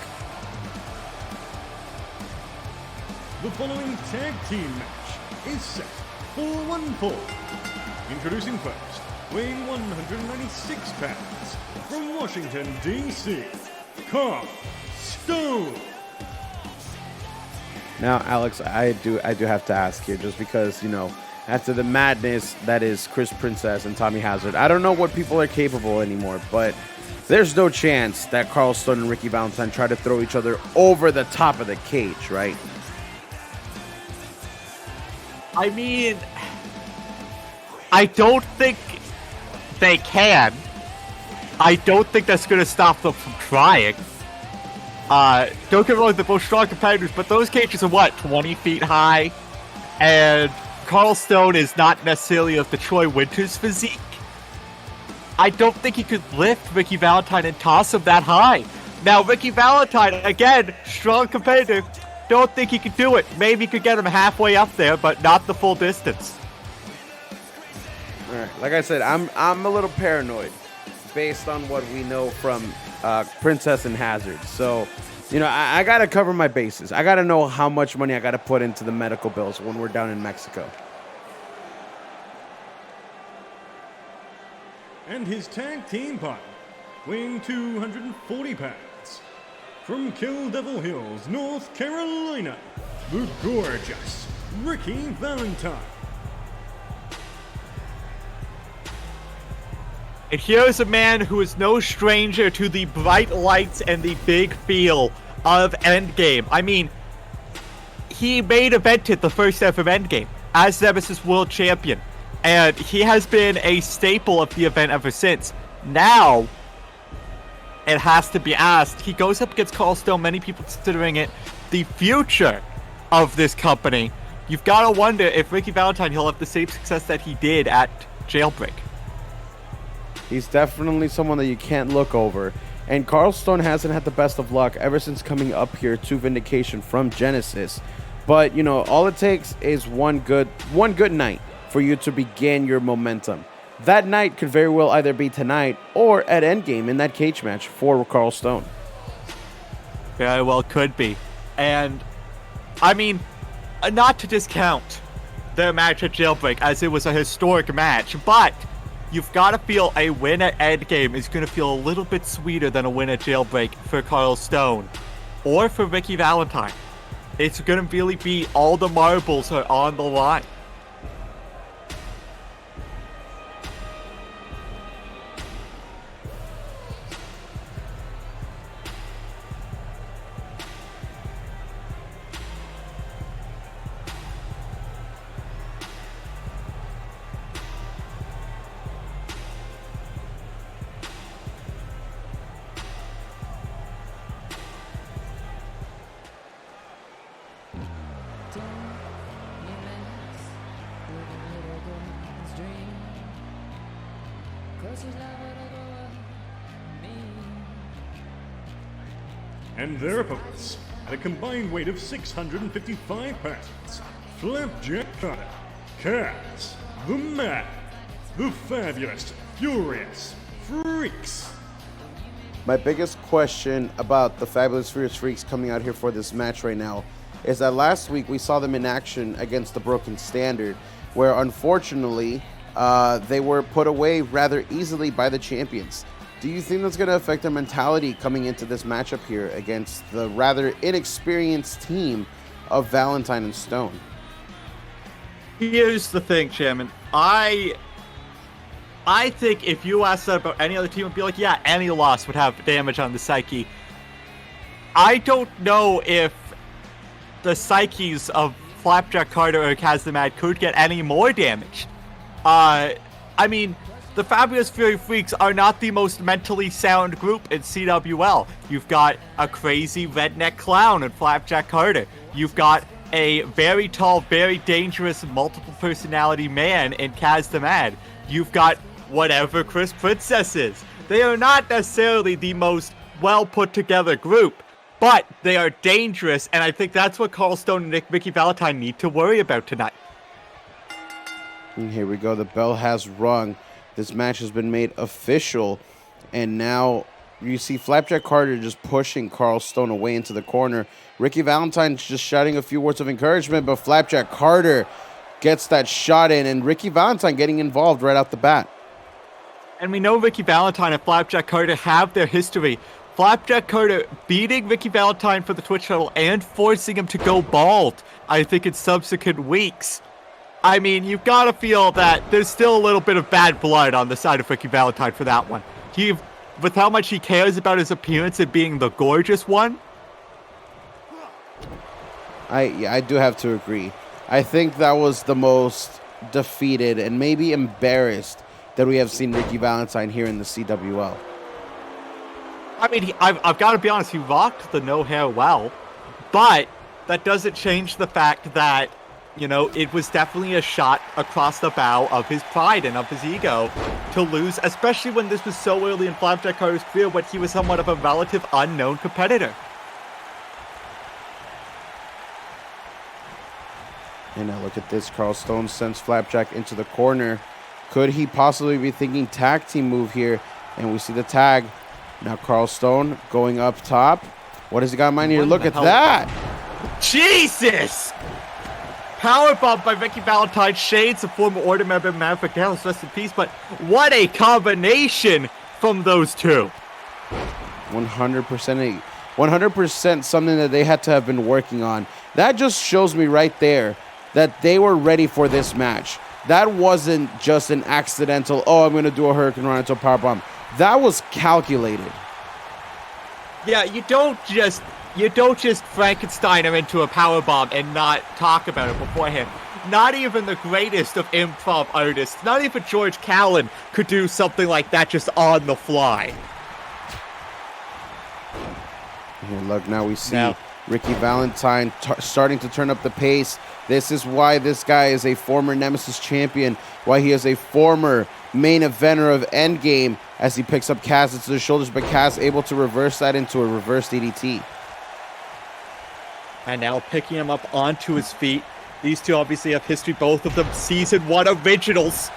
S4: The following tag team match is set for one fall. Introducing first, weighing 196 pounds, from Washington, D.C., Carl Stone.
S2: Now, Alex, I do have to ask here, just because, after the madness that is Chris Princess and Tommy Hazard, I don't know what people are capable anymore, but there's no chance that Carl Stone and Ricky Valentine try to throw each other over the top of the cage, right?
S1: I mean, I don't think they can. I don't think that's going to stop them from trying. Don't get me wrong, they're both strong competitors, but those cages are 20 feet high? And Carl Stone is not necessarily of the Troy Winters physique. I don't think he could lift Ricky Valentine and toss him that high. Now, Ricky Valentine, again, strong competitor, don't think he could do it. Maybe he could get him halfway up there, but not the full distance.
S2: All right. Like I said, I'm a little paranoid based on what we know from Princess and Hazard. So, I got to cover my bases. I got to know how much money I got to put into the medical bills when we're down in Mexico.
S4: And his tag team partner, weighing 240 pounds, from Kill Devil Hills, North Carolina, the gorgeous Ricky Valentine.
S1: And here's a man who is no stranger to the bright lights and the big feel of Endgame. I mean, he main evented the first ever Endgame as Nemesis World Champion, and he has been a staple of the event ever since. Now, it has to be asked, he goes up against Carl Stone, many people considering it the future of this company. You've got to wonder if Ricky Valentine, he'll have the same success that he did at Jailbreak.
S2: He's definitely someone that you can't look over. And Carl Stone hasn't had the best of luck ever since coming up here to Vindication from Genesis. But, all it takes is one good night for you to begin your momentum. That night could very well either be tonight or at Endgame in that cage match for Carl Stone.
S1: Very well could be. And, I mean, not to discount their match at Jailbreak, as it was a historic match, but you've got to feel a win at Endgame is going to feel a little bit sweeter than a win at Jailbreak for Carl Stone or for Ricky Valentine. It's going to really be all the marbles are on the line.
S4: And their opponents, at a combined weight of 655 pounds, Flapjack Carter, Kaz, the Man, the Fabulous, Furious Freaks.
S2: My biggest question about the Fabulous Furious Freaks coming out here for this match right now is that last week we saw them in action against the Broken Standard, where unfortunately they were put away rather easily by the champions. Do you think that's going to affect their mentality coming into this matchup here against the rather inexperienced team of Valentine and Stone?
S1: Here's the thing, Chairman. I think if you asked that about any other team, it'd be like, yeah, any loss would have damage on the psyche. I don't know if the psyches of Flapjack Carter or Kaz the Mad could get any more damage. I mean, the Fabulous Fury Freaks are not the most mentally sound group in CWL. You've got a crazy redneck clown in Flapjack Carter. You've got a very tall, very dangerous, multiple personality man in Kaz the Mad. You've got whatever Chris Princess is. They are not necessarily the most well put together group, but they are dangerous, and I think that's what Carl Stone and Mickey Valentine need to worry about tonight.
S2: And here we go. The bell has rung. This match has been made official, and now you see Flapjack Carter just pushing Carl Stone away into the corner. Ricky Valentine's just shouting a few words of encouragement, but Flapjack Carter gets that shot in, and Ricky Valentine getting involved right out the bat.
S1: And we know Ricky Valentine and Flapjack Carter have their history. Flapjack Carter beating Ricky Valentine for the Twitch title and forcing him to go bald, I think, in subsequent weeks. I mean, you've got to feel that there's still a little bit of bad blood on the side of Ricky Valentine for that one. With how much he cares about his appearance and being the gorgeous one.
S2: I do have to agree. I think that was the most defeated and maybe embarrassed that we have seen Ricky Valentine here in the CWL.
S1: I mean, I've got to be honest, he rocked the no hair well, but that doesn't change the fact that, you know, it was definitely a shot across the bow of his pride and of his ego to lose, especially when this was so early in Flapjack Carter's career when he was somewhat of a relative unknown competitor.
S2: And now look at this. Carl Stone sends Flapjack into the corner. Could he possibly be thinking tag team move here? And we see the tag. Now Carl Stone going up top. What has he got in mind here? Look at that.
S1: Jesus! Powerbomb by Ricky Valentine. Shades, a former Order member, Maverick Dallas, rest in peace. But what a combination from those two.
S2: 100% something that they had to have been working on. That just shows me right there that they were ready for this match. That wasn't just an accidental, oh, I'm going to do a Hurricane Run into a powerbomb. That was calculated.
S1: Yeah, you don't just Frankenstein him into a powerbomb and not talk about it beforehand. Not even the greatest of improv artists, not even George Callan could do something like that just on the fly.
S2: Here, look, now we see Ricky Valentine starting to turn up the pace. This is why this guy is a former Nemesis champion, why he is a former main eventer of Endgame, as he picks up Kaz into the shoulders, but Kaz able to reverse that into a reverse DDT.
S1: And now picking him up onto his feet. These two obviously have history, both of them Season 1 originals.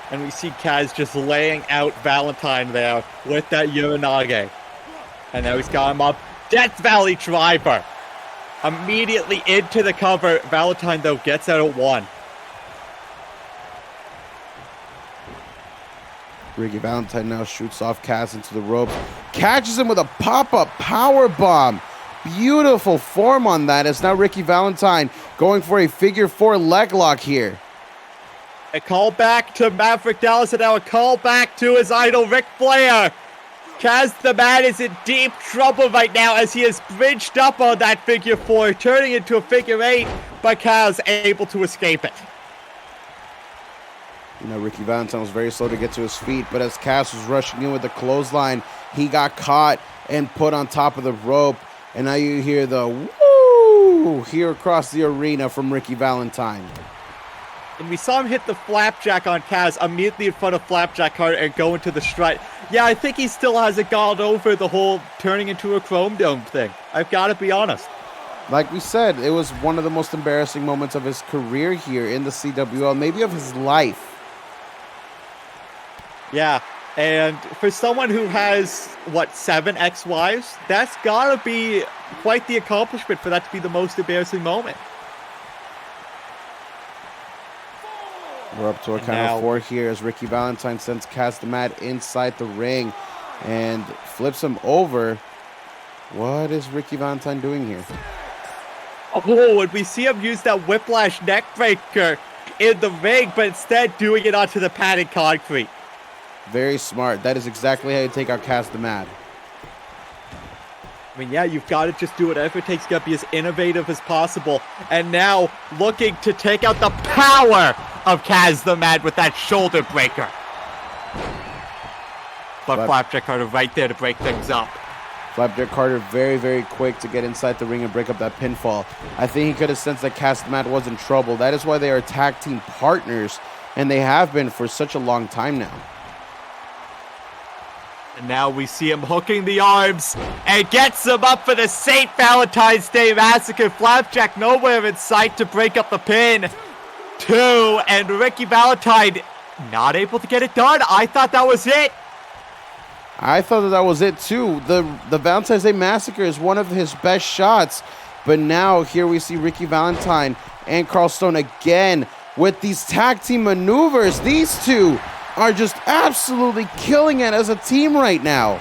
S1: And we see Kaz just laying out Valentine there with that Uranage. And now he's got him up. Death Valley Driver. Immediately into the cover. Valentine, though, gets out at 1.
S2: Ricky Valentine now shoots off Kaz into the ropes. Catches him with a pop-up power bomb. Beautiful form on that. It's now Ricky Valentine going for a figure 4 leg lock here.
S1: A call back to Maverick Dallas, and now a call back to his idol, Ric Flair. Kaz the Man is in deep trouble right now as he has bridged up on that figure 4, turning into a figure 8, but Kaz able to escape it.
S2: You know, Ricky Valentine was very slow to get to his feet, but as Kaz was rushing in with the clothesline, he got caught and put on top of the rope. And now you hear the woo here across the arena from Ricky Valentine.
S1: And we saw him hit the flapjack on Kaz immediately in front of Flapjack Carter and go into the strut. Yeah, I think he still hasn't gone over the whole turning into a Chrome Dome thing. I've got to be honest.
S2: Like we said, it was one of the most embarrassing moments of his career here in the CWL, maybe of his life.
S1: Yeah, and for someone who has, 7 ex-wives, that's got to be quite the accomplishment for that to be the most embarrassing moment.
S2: We're up to a count of 4 here as Ricky Valentine sends Kaz the Mad inside the ring and flips him over. What is Ricky Valentine doing here?
S1: Oh, and we see him use that whiplash neck breaker in the ring, but instead doing it onto the padded concrete.
S2: Very smart. That is exactly how you take out Kaz the Mad.
S1: I mean, yeah, you've got to just do whatever it takes to be as innovative as possible. And now, looking to take out the power of Kaz the Mad with that shoulder breaker. But Flapjack Carter right there to break things up.
S2: Flapjack Carter very, very quick to get inside the ring and break up that pinfall. I think he could have sensed that Kaz the Mad was in trouble. That is why they are tag team partners, and they have been for such a long time now.
S1: And now we see him hooking the arms and gets him up for the St. Valentine's Day Massacre. Flapjack nowhere in sight to break up the pin. 2, and Ricky Valentine not able to get it done. I thought that was it.
S2: I thought that was it too. The Valentine's Day Massacre is one of his best shots. But now here we see Ricky Valentine and Carl Stone again with these tag team maneuvers. These two are just absolutely killing it as a team right now.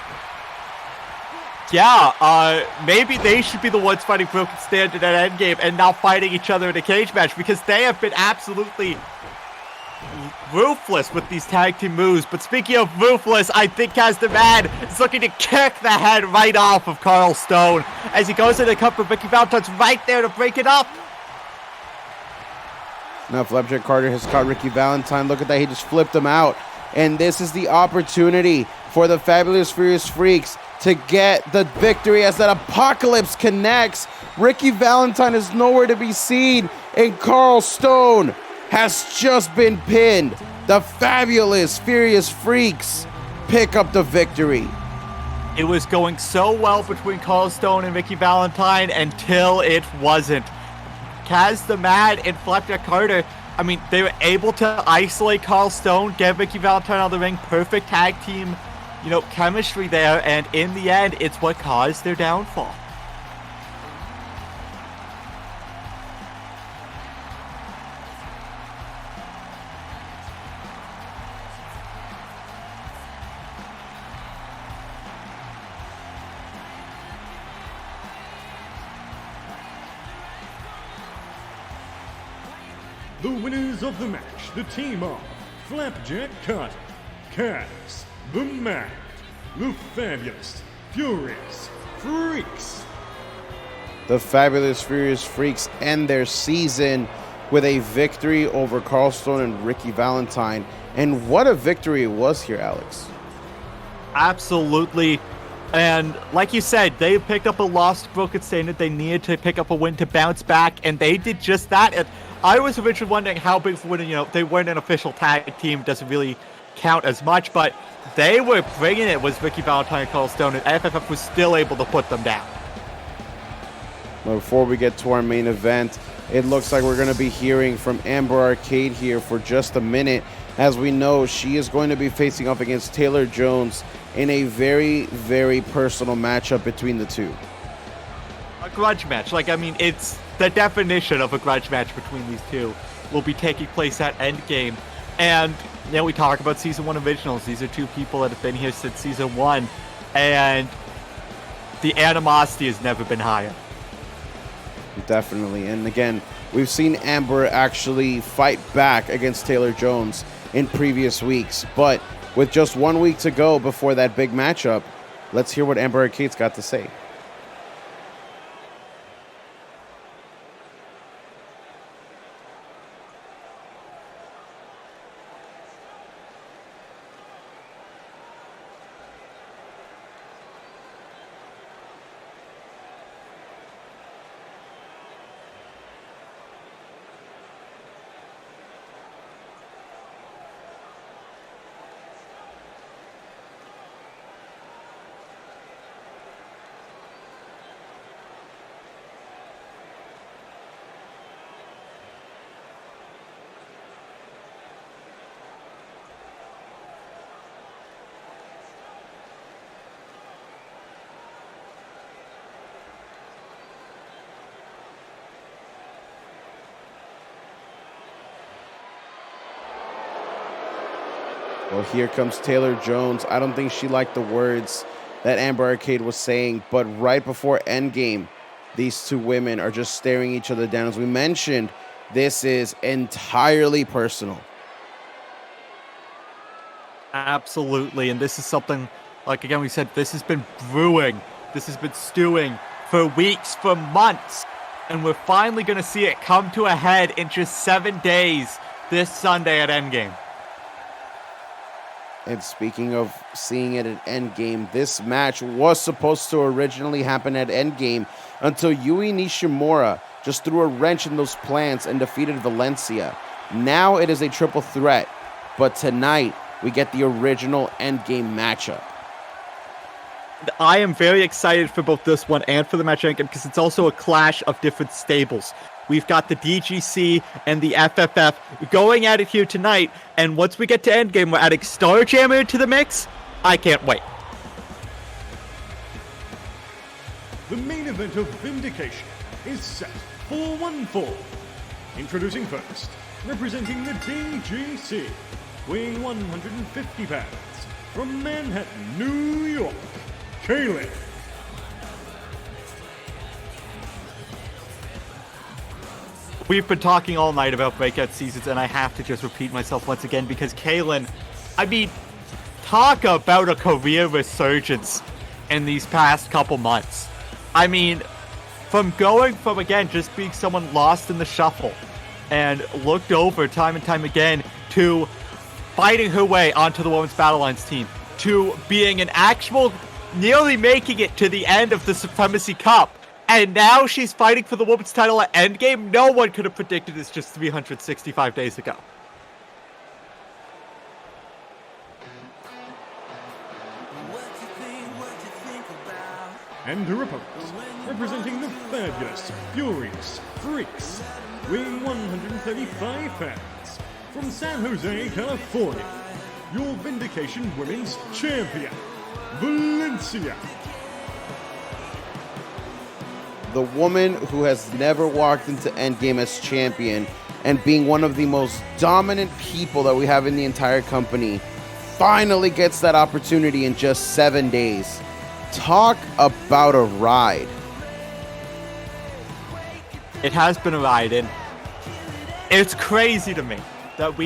S1: Yeah, maybe they should be the ones fighting Broken Standard at Endgame and not fighting each other in a cage match, because they have been absolutely ruthless with these tag team moves. But speaking of ruthless, I think Kaz the Mad is looking to kick the head right off of Carl Stone as he goes into the cup of Ricky Valentine's right there to break it up.
S2: Now Flapjack Carter has caught Ricky Valentine. Look at that, he just flipped him out. And this is the opportunity for the Fabulous Furious Freaks to get the victory as that Apocalypse connects. Ricky Valentine is nowhere to be seen, and Carl Stone has just been pinned. The Fabulous Furious Freaks pick up the victory.
S1: It was going so well between Carl Stone and Ricky Valentine until it wasn't. Kaz the Mad and Flapjack Carter, I mean, they were able to isolate Carl Stone, get Ricky Valentine out of the ring, perfect tag team, chemistry there, and in the end, it's what caused their downfall.
S4: The winners of the match, the team of Flapjack Carter, Kaz the Mad, the Fabulous Furious Freaks.
S2: The Fabulous Furious Freaks end their season with a victory over Carl Stone and Ricky Valentine. And what a victory it was here, Alex.
S1: Absolutely. And like you said, they picked up a loss to Broken Standard. They needed to pick up a win to bounce back, and they did just that. And I was originally wondering how big of a win, they weren't an official tag team, doesn't really count as much, but they were bringing it with Ricky Valentine and Carl Stone, and FFF was still able to put them down.
S2: Well, before we get to our main event, it looks like we're going to be hearing from Amber Arcade here for just a minute. As we know, she is going to be facing off against Taylor Jones in a very, very personal matchup between the two.
S1: A grudge match. It's the definition of a grudge match between these two will be taking place at Endgame. And, we talk about Season 1 originals. These are two people that have been here since Season 1. And the animosity has never been higher.
S2: Definitely. And again, we've seen Amber actually fight back against Taylor Jones in previous weeks. But with just 1 week to go before that big matchup, let's hear what Amber Arcade's got to say. Well, here comes Taylor Jones. I don't think she liked the words that Amber Arcade was saying, but right before Endgame, these two women are just staring each other down. As we mentioned, this is entirely personal.
S1: Absolutely, and this is something, like again we said, this has been brewing, this has been stewing for weeks, for months, and we're finally going to see it come to a head in just 7 days this Sunday at Endgame.
S2: And speaking of seeing it at Endgame, this match was supposed to originally happen at Endgame until Yui Nishimura just threw a wrench in those plans and defeated Valencia. Now it is a triple threat, but tonight we get the original Endgame matchup.
S1: I am very excited for both this one and for the match Endgame because it's also a clash of different stables. We've got the DGC and the FFF going at it here tonight, and once we get to Endgame, we're adding Starjammer into the mix. I can't wait.
S4: The main event of Vindication is set for 1-4. Introducing first, representing the DGC, weighing 150 pounds, from Manhattan, New York, Kaylin.
S1: We've been talking all night about breakout seasons, and I have to just repeat myself once again because Kaylin, I mean, talk about a career resurgence in these past couple months. I mean, from going from, again, just being someone lost in the shuffle and looked over time and time again to fighting her way onto the Women's Battle Lines team to being an actual, nearly making it to the end of the Supremacy Cup. And now she's fighting for the women's title at Endgame. No one could have predicted this just 365 days ago.
S4: And her opponents, representing the fabulous, furious Freaks, weighing 135 pounds, from San Jose, California, your Vindication Women's Champion, Valencia.
S2: The woman who has never walked into Endgame as champion and being one of the most dominant people that we have in the entire company finally gets that opportunity in just 7 days. Talk about a ride.
S1: It has been a ride, and it's crazy to me that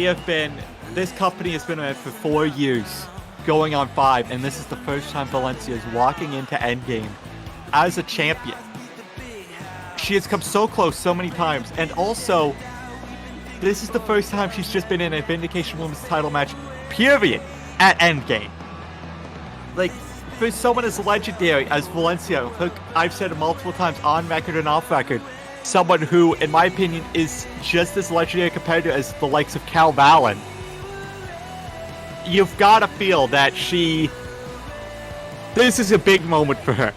S1: this company has been around for 4 years, going on 5, and this is the first time Valencia is walking into Endgame as a champion. She has come so close so many times, and also, this is the first time she's just been in a Vindication Women's title match, period, at Endgame. Like, for someone as legendary as Valencia, look, I've said it multiple times on record and off record, someone who, in my opinion, is just as legendary a competitor as the likes of Cal Valen, you've got to feel that this is a big moment for her.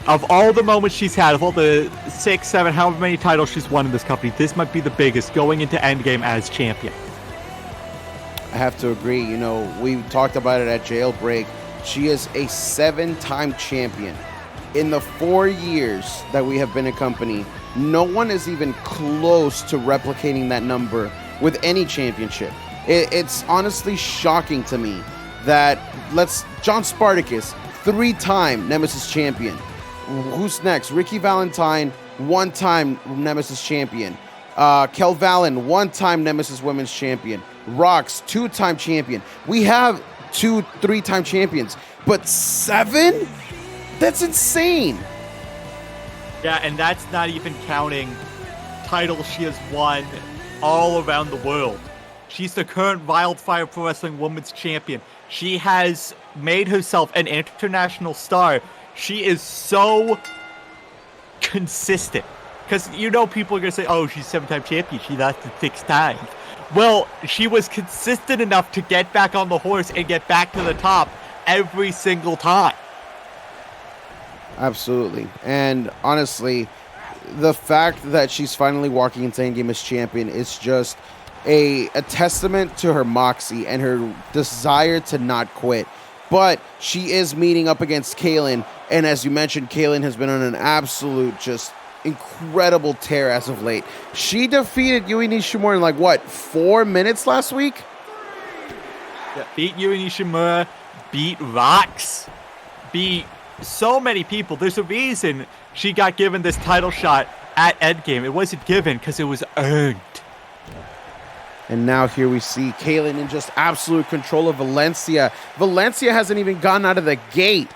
S1: Of all the moments she's had, of all the 6, 7, however many titles she's won in this company, this might be the biggest, going into Endgame as champion.
S2: I have to agree. You know, we talked about it at Jailbreak. She is a 7-time champion. In the 4 years that we have been a company, no one is even close to replicating that number with any championship. It's honestly shocking to me that John Spartacus, 3-time Nemesis champion. Who's next? Ricky Valentine, 1-time Nemesis champion. Kel Valen, 1-time Nemesis Women's champion. Rox, 2-time champion. We have 2, 3-time champions, but 7? That's insane.
S1: Yeah, and that's not even counting titles she has won all around the world. She's the current Wildfire Pro Wrestling Women's Champion. She has made herself an international star. She is so consistent. Because you know people are going to say, oh, she's 7-time champion. She lasted 6 times. Well, she was consistent enough to get back on the horse and get back to the top every single time.
S2: Absolutely. And honestly, the fact that she's finally walking into Endgame as champion is just a testament to her moxie and her desire to not quit. But she is meeting up against Kaylin, and as you mentioned, Kaylin has been on an absolute just incredible tear as of late. She defeated Yui Nishimura in 4 minutes last week?
S1: Beat Yuri Nishimura, beat Rox, beat so many people. There's a reason she got given this title shot at Endgame. It wasn't given because it was earned.
S2: And now here we see Kaylin in just absolute control of Valencia. Valencia hasn't even gone out of the gate.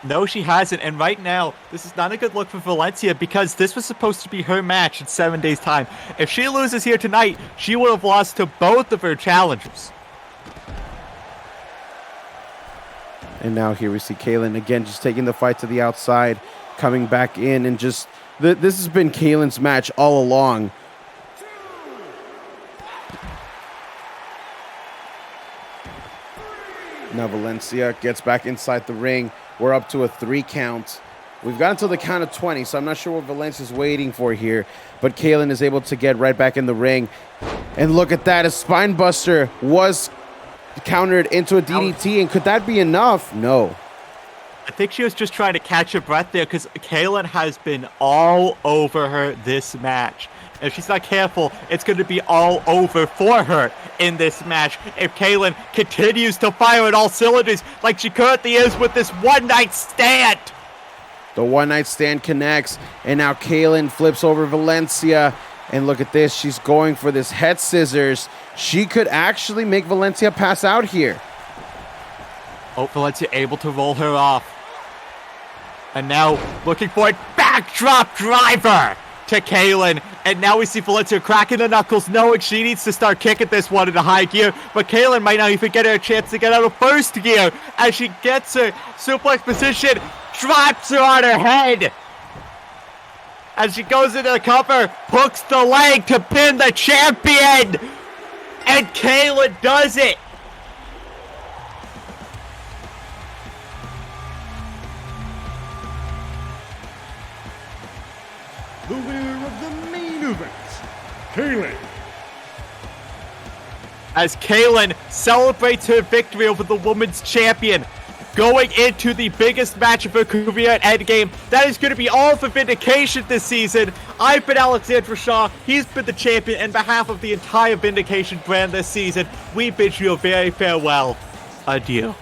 S1: No, she hasn't. And right now, this is not a good look for Valencia because this was supposed to be her match in 7 days' time. If she loses here tonight, she would have lost to both of her challengers.
S2: And now here we see Kaylin again just taking the fight to the outside, coming back in, and just... this has been Kaylin's match all along. Now Valencia gets back inside the ring. We're up to a 3 count. We've got until the count of 20, so I'm not sure what Valencia's waiting for here. But Kaylin is able to get right back in the ring. And look at that. A spine buster was countered into a DDT. And could that be enough? No.
S1: I think she was just trying to catch her breath there because Kaylin has been all over her this match. If she's not careful, it's going to be all over for her in this match if Kaylin continues to fire at all cylinders like she currently is with this one-night stand.
S2: The one-night stand connects, and now Kaylin flips over Valencia. And look at this. She's going for this head scissors. She could actually make Valencia pass out here.
S1: Oh, Valencia able to roll her off. And now looking for a backdrop driver to Kaylin. And now we see Valencia cracking the knuckles, knowing she needs to start kicking this one into high gear. But Kaylin might not even get her a chance to get out of first gear as she gets her suplex position, drops her on her head. As she goes into the cover, hooks the leg to pin the champion. And Kaylin does it.
S4: The winner of the main event, Kaylin.
S1: As Kaylin celebrates her victory over the women's champion, going into the biggest match of her career at Endgame. That is going to be all for Vindication this season. I've been Alexandra Shaw. He's been the champion. On behalf of the entire Vindication brand this season, we bid you a very farewell. Adieu.